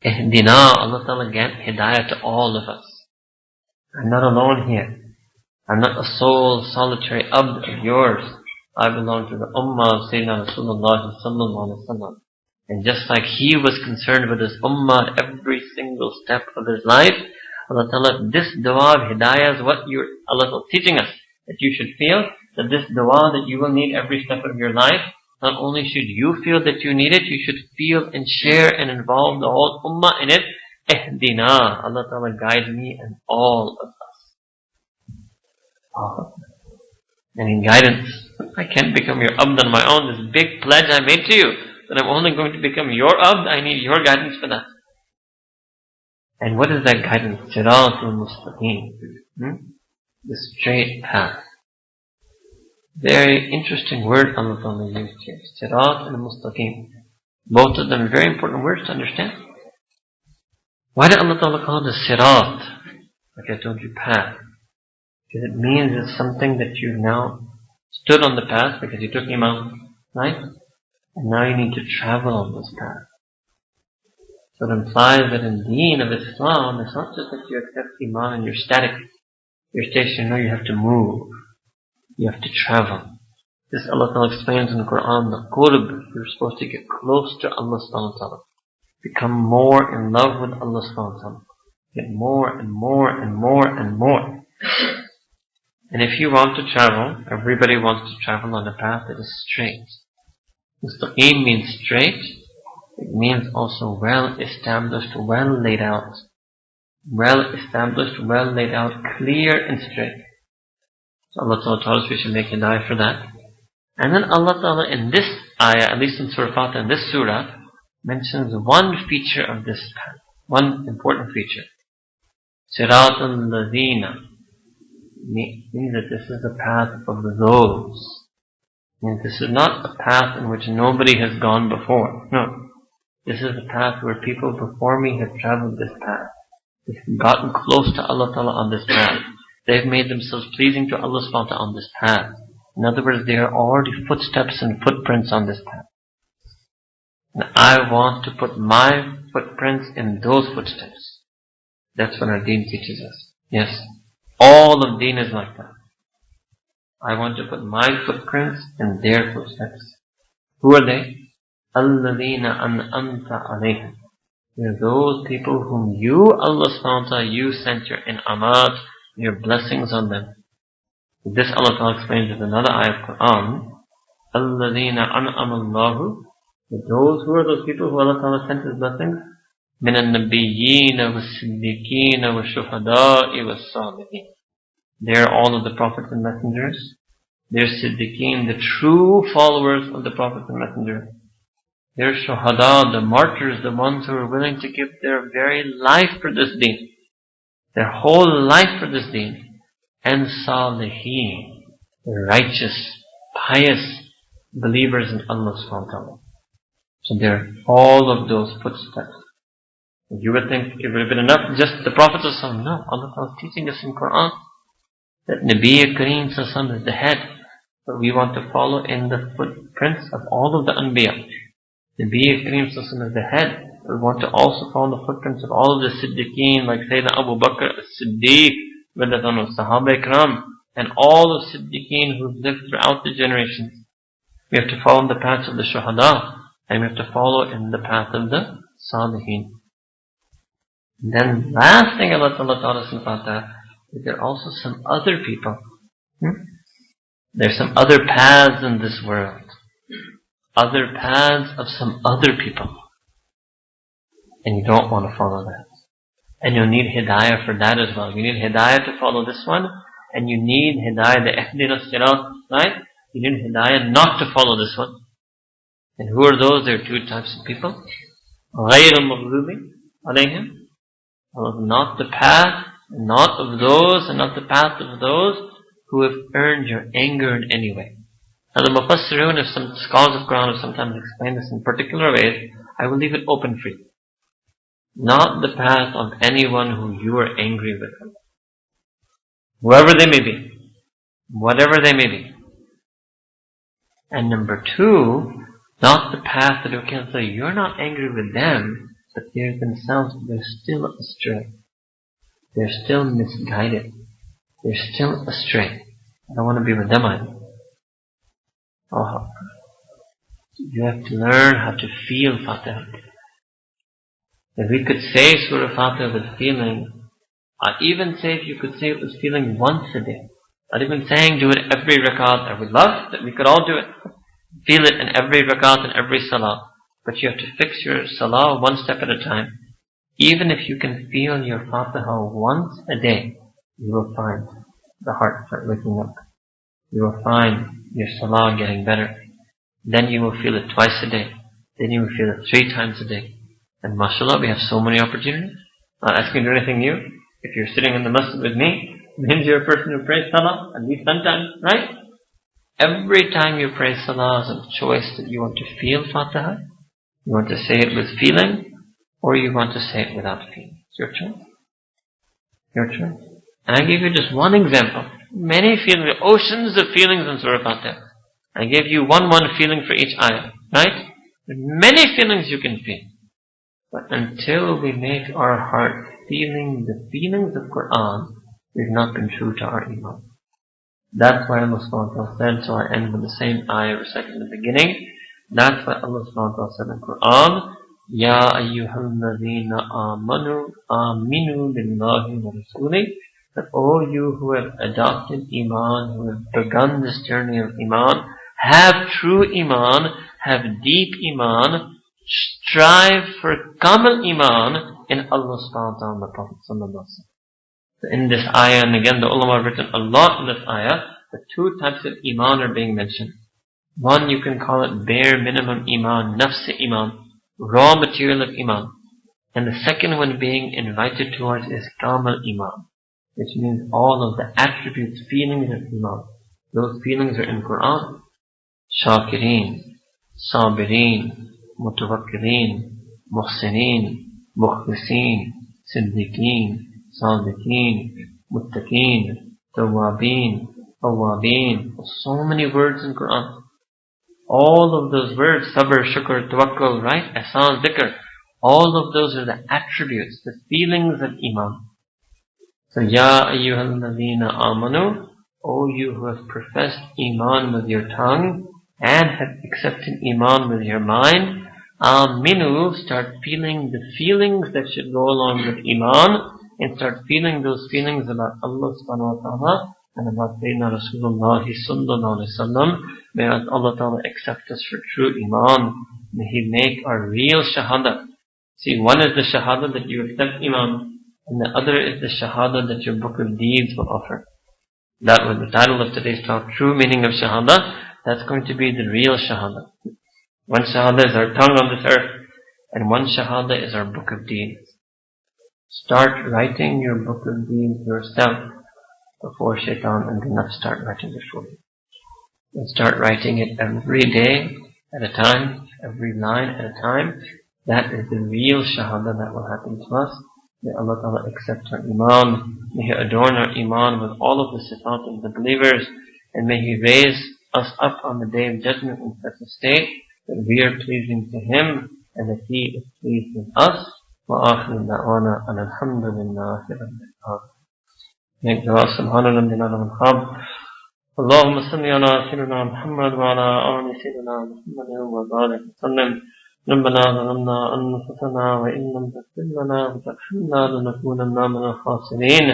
Ihdina, Allah Ta'ala grant hidayah to all of us. I'm not alone here. I'm not a sole, solitary abd of yours. I belong to the ummah of Sayyidina Rasulullah sallallahu alaihi wasallam. And just like he was concerned with his ummah at every single step of his life, Allah Ta'ala, this dua of hidayah is what Allah Ta'ala is teaching us. That you should feel that this dua that you will need every step of your life, not only should you feel that you need it, you should feel and share and involve the whole ummah in it. Ihdina, Allah Ta'ala guide me and all of us. Oh. And in guidance, I can't become your abd on my own. This big pledge I made to you, that I'm only going to become your abd, I need your guidance for that. And what is that guidance? Siratul Mustaqim. The straight path. Very interesting word Allah Ta'ala used here. Sirat and Mustaqim. Both of them very important words to understand. Why did Allah Ta'ala call it a sirat? Like I told you, path. Because it means it's something that you've now stood on the path because you took Iman, right? And now you need to travel on this path. So it implies that in deen of Islam, it's not just that you accept Iman and you're static. You're stationary. No, you have to move. You have to travel. This Allah Ta'ala explains in the Qur'an, the qurb, you're supposed to get close to Allah subhanahu wa ta'ala. Become more in love with Allah subhanahu wa ta'ala. Get more and more and more and more. And if you want to travel, everybody wants to travel on a path that is straight. Mustaqim means straight. It means also well established, well laid out. Well established, well laid out, clear and straight. So Allah Ta'ala told us we should make hidayah for that. And then Allah Ta'ala in this ayah, at least in Surah Fatah, in this surah, mentions one feature of this path. One important feature. Siratul Ladina. Means that this is the path of those. Means this is not a path in which nobody has gone before. No. This is the path where people before me have traveled this path. They've gotten close to Allah Ta'ala on this path. They've made themselves pleasing to Allah Subhanahu wa Ta'ala on this path. In other words, they are already footsteps and footprints on this path. And I want to put my footprints in those footsteps. That's what our deen teaches us. Yes. All of deen is like that. I want to put my footprints in their footsteps. Who are they? الَّذِينَ أَنْأَمْتَ عَلَيْهِمْ. They're those people whom you, Allah subhanahu wa ta'ala, you sent your in'amat, your blessings on them. This Allah Ta'ala explains in another ayah of Qur'an. الَّذِينَ أَنْأَمَ اللَّهُ. Those who are those people who Allah Ta'ala sent His blessings. مِنَ النَّبِيِّينَ وَالصِّدِّقِينَ وَالشُّهَدَاءِ وَالصَّالِحِينَ. They're all of the prophets and messengers. They're Siddiqeen, the true followers of the prophets and messengers. They're Shahadah, the martyrs, the ones who are willing to give their very life for this deen. Their whole life for this deen. And Salihin, the righteous, pious believers in Allah subhanahu wa ta'ala. So they're all of those footsteps. You would think it would have been enough just the Prophet ﷺ. No, Allah is teaching us in Qur'an that Nabi Kareem ﷺ is the head. But we want to follow in the footprints of all of the Anbiya. Nabi Kareem ﷺ is the head. We want to also follow the footprints of all of the Siddiqeen, like Sayyidina Abu Bakr as-Siddiq, Sahaba Ikram, and all of Siddiqeen who've lived throughout the generations. We have to follow the paths of the Shahadah, and we have to follow in the path of the Salihin. Then last thing Allah Ta'ala taught us about that is there are also some other people. There's some other paths in this world. Other paths of some other people. And you don't want to follow that. And you'll need hidayah for that as well. You need hidayah to follow this one. And you need hidayah, the ihdina sirat, right? You need hidayah not to follow this one. And who are those? There are two types of people. غَيْرُ الْمَغْضُوبِ عَلَيْهِمْ. Not the path, not of those, and not the path of those who have earned your anger in any way. Now the Mufassirun, if some scholars of Quran have sometimes explained this in particular ways, I will leave it open for you. Not the path of anyone who you are angry with. Whoever they may be. Whatever they may be. And number two, not the path that okay, so you're not angry with them, but they're themselves, they're still astray. They're still misguided. They're still astray. I don't want to be with them either. Oh, you have to learn how to feel Fatiha. If we could say Surah Fatiha with feeling, I'd even say if you could say it with feeling once a day. Not even saying do it every rakat. I would love that we could all do it. Feel it in every rakat and every salah. But you have to fix your salah one step at a time. Even if you can feel your Fatiha once a day, you will find the heart start waking up. You will find your salah getting better. Then you will feel it twice a day. Then you will feel it 3 times a day. And mashallah, we have so many opportunities. Not asking you to do anything new. If you're sitting in the masjid with me, means you're a person who prays salah at least sometimes, right? Every time you pray salah is a choice that you want to feel Fatiha. You want to say it with feeling, or you want to say it without feeling. It's your choice. Your choice. And I gave you just one example. Many feelings, oceans of feelings in Surah Fatiha. I gave you one feeling for each ayah, right? Many feelings you can feel. But until we make our heart feeling the feelings of Qur'an, we've not been true to our Iman. That's why Allah subhanahu wa ta'ala said, so I end with the same ayah recited in the beginning. That's why Allah subhanahu wa ta'ala said in Qur'an, Ya ayyuhal ladhina aminu billahi wa rasulih, that all you who have adopted Iman, who have begun this journey of Iman, have true Iman, have deep Iman, strive for Kamal Iman in Allah subhanahu wa ta'ala and the Prophet sallallahu alaihi wasallam. So in this ayah, and again the ulama have written a lot in this ayah, the 2 types of Iman are being mentioned. One, you can call it bare minimum Iman, nafs-e-Iman, raw material of Iman. And the second one being invited towards is Kamal Iman, which means all of the attributes, feelings of Iman. Those feelings are in Qur'an. Shakireen, Sabirin, Mutawakkilin, محسنين, مخلصين, صديقين, صادقين, muttaqeen, tawabin, awabin. So many words in Qur'an. All of those words, sabr, shukr, tawakkul, right? Ihsan, dhikr. All of those are the attributes, the feelings of Iman. So, Ya ayyuhal ladhina amanu, O you who have professed Iman with your tongue and have accepted Iman with your mind, aminu, start feeling the feelings that should go along with Iman, and start feeling those feelings about Allah subhanahu wa ta'ala and about Sayyidina Rasulullah sallallahu alayhi wa sallam. May Allah ta'ala accept us for true Iman. May He make our real Shahadah. See, one is the Shahadah that you accept Iman, and the other is the Shahadah that your book of deeds will offer. That was the title of today's talk, True Meaning of Shahadah. That's going to be the real Shahadah. One Shahadah is our tongue on this earth, and one Shahadah is our book of deeds. Start writing your book of deeds yourself before Shaitan and do not start writing it for you. And start writing it every day at a time, every line at a time. That is the real Shahadah that will happen to us. May Allah Ta'ala accept our Iman. May He adorn our Iman with all of the sifat of the believers. And may He raise us up on the day of judgment in such a state that we are pleasing to Him and that He is pleased with us. وآخر دعوانا أن الحمد لله رب العالمين. Make dua subhana rabbina al-khab. اللهم صل على سيدنا محمد وعلى آل سيدنا محمد وبارك وسلم. ربنا ظلمنا أنفسنا وإن لم تغفر لنا وترحمنا لنكونن من الخاسرين.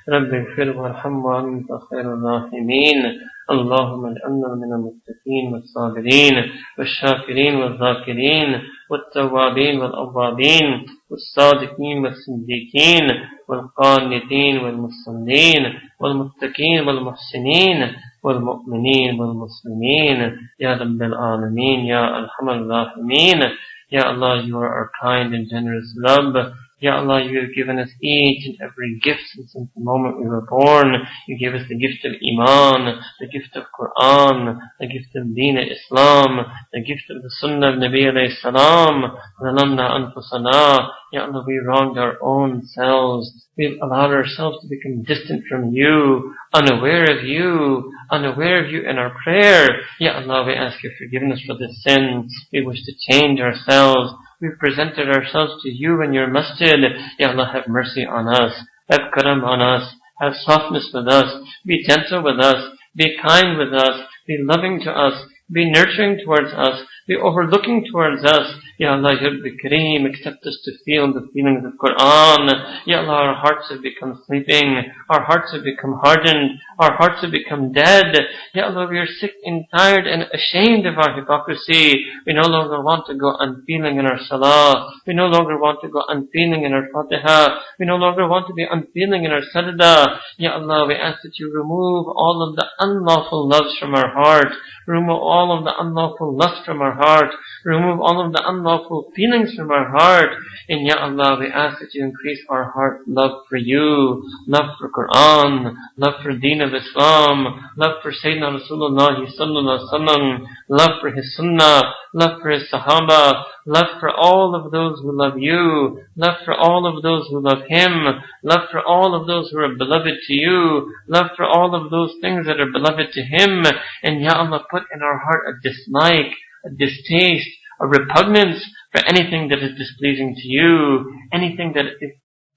رب اغفر وارحم وأنت خير الراحمين. اللهم اجعلنا من المتقين والصابرين والشاكرين والذاكرين والتوابين والأوابين والصادقين والصديقين والقانتين والمصلين والمتقين والمحسنين والمؤمنين والمسلمين. Ya Rabbil Alameen, Ya Arhamar Rahimeen. Ya Allah, You are our kind and generous Rabb. Ya Allah, You have given us each and every gift since the moment we were born. You gave us the gift of Iman, the gift of Qur'an, the gift of Deen Islam, the gift of the Sunnah of Nabi alayhi salam. Zalamna anfusana. Ya Allah, we wronged our own selves. We've allowed ourselves to become distant from You, unaware of You in our prayer. Ya Allah, we ask Your forgiveness for this sin. We wish to change ourselves. We've presented ourselves to You in Your masjid. Ya Allah, have mercy on us. Have karam on us. Have softness with us. Be gentle with us. Be kind with us. Be loving to us. Be nurturing towards us. Be overlooking towards us. Ya Allah, Ya Rabbi Kareem, accept us to feel the feelings of Qur'an. Ya Allah, our hearts have become sleeping. Our hearts have become hardened. Our hearts have become dead. Ya Allah, we are sick and tired and ashamed of our hypocrisy. We no longer want to go unfeeling in our salah. We no longer want to go unfeeling in our fatiha. We no longer want to be unfeeling in our sajda. Ya Allah, we ask that You remove all of the unlawful loves from our heart. Remove all of the unlawful lust from our heart. Remove all of the unlawful feelings from our heart. And Ya Allah, we ask that You increase our heart love for You, love for Qur'an, love for Deen of Islam, love for Sayyidina Rasulullah sallallahu alaihi wasallam, love for His Sunnah, love for His Sahaba, love for all of those who love You, love for all of those who love Him, love for all of those who are beloved to You, love for all of those things that are beloved to Him. And Ya Allah, put in our heart a dislike, a distaste, a repugnance for anything that is displeasing to You, anything that is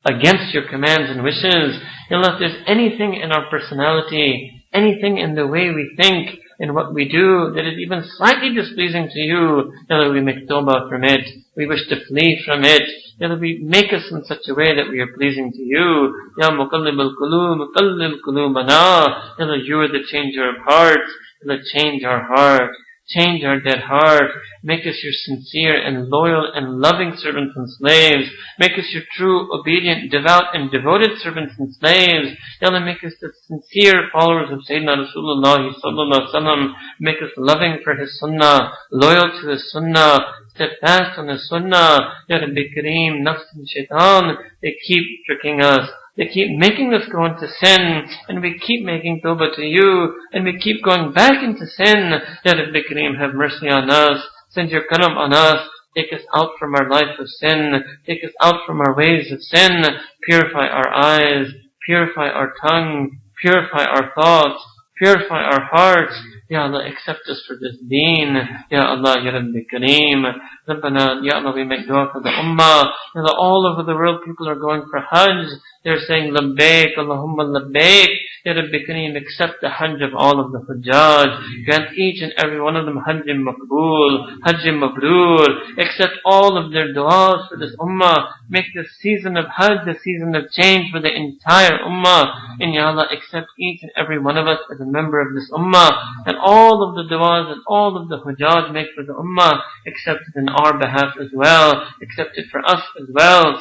against Your commands and wishes. Ya Allah, if there's anything in our personality, anything in the way we think and what we do that is even slightly displeasing to You, Ya Allah, we make tawbah from it. We wish to flee from it. Ya Allah, we make us in such a way that we are pleasing to You. Ya Muqallib al-Qulub, Muqallib qulubana. Ya Allah, You are the changer of hearts. Ya Allah, change our heart. Change our dead heart. Make us Your sincere and loyal and loving servants and slaves. Make us Your true, obedient, devout and devoted servants and slaves. Ya Allah, make us the sincere followers of Sayyidina Rasulullah sallallahu alaihi wasallam. Make us loving for His Sunnah, loyal to His Sunnah, steadfast on His Sunnah. Ya Rabbi Kareem, nafs and shaitan, they keep tricking us. They keep making us go into sin, and we keep making tawbah to You, and we keep going back into sin. Ya Rabbi Kareem, have mercy on us. Send Your karam on us. Take us out from our life of sin. Take us out from our ways of sin. Purify our eyes. Purify our tongue. Purify our thoughts. Purify our hearts. Ya Allah, accept us for this deen. Ya Allah, Ya Rabbi Kareem. Rabbana, Ya Allah, we make dua for the ummah. Ya Allah, all over the world people are going for Hajj. They're saying, Labbaik, Allahumma Labbaik. Ya Rabbi Kareem, accept the Hajj of all of the Hujjaj. Grant each and every one of them Hajjim Maqbool, Hajjim Mabrur. Accept all of their du'as for this ummah. Make this season of Hajj the season of change for the entire ummah. And Ya Allah, accept each and every one of us as a member of this ummah. And all of the du'as and all of the Hujjaj make for the ummah, accept it in our behalf as well. Accept it for us as well.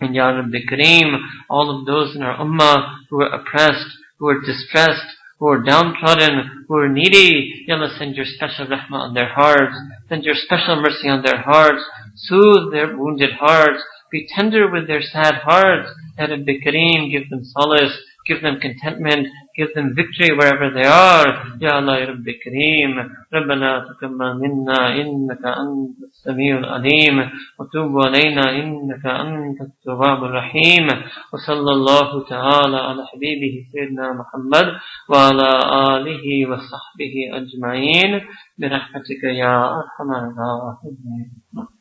And Ya Rabbi Kareem, all of those in our ummah who are oppressed, who are distressed, who are downtrodden, who are needy, Ya Allah, send your special rahmah on their hearts. Send your special mercy on their hearts. Soothe their wounded hearts. Be tender with their sad hearts. Ya Rabbi Kareem, give them solace. Give them contentment. Give them victory wherever they are. Ya Allah, Ya Rabbi Kareem. ربنا تقبل منا إنك أنت السميع العليم وتوب علينا إنك أنت التواب الرحيم وصلى الله تعالى على حبيبه سيدنا محمد وعلى آله وصحبه أجمعين برحمتك يا أرحم الراحمين.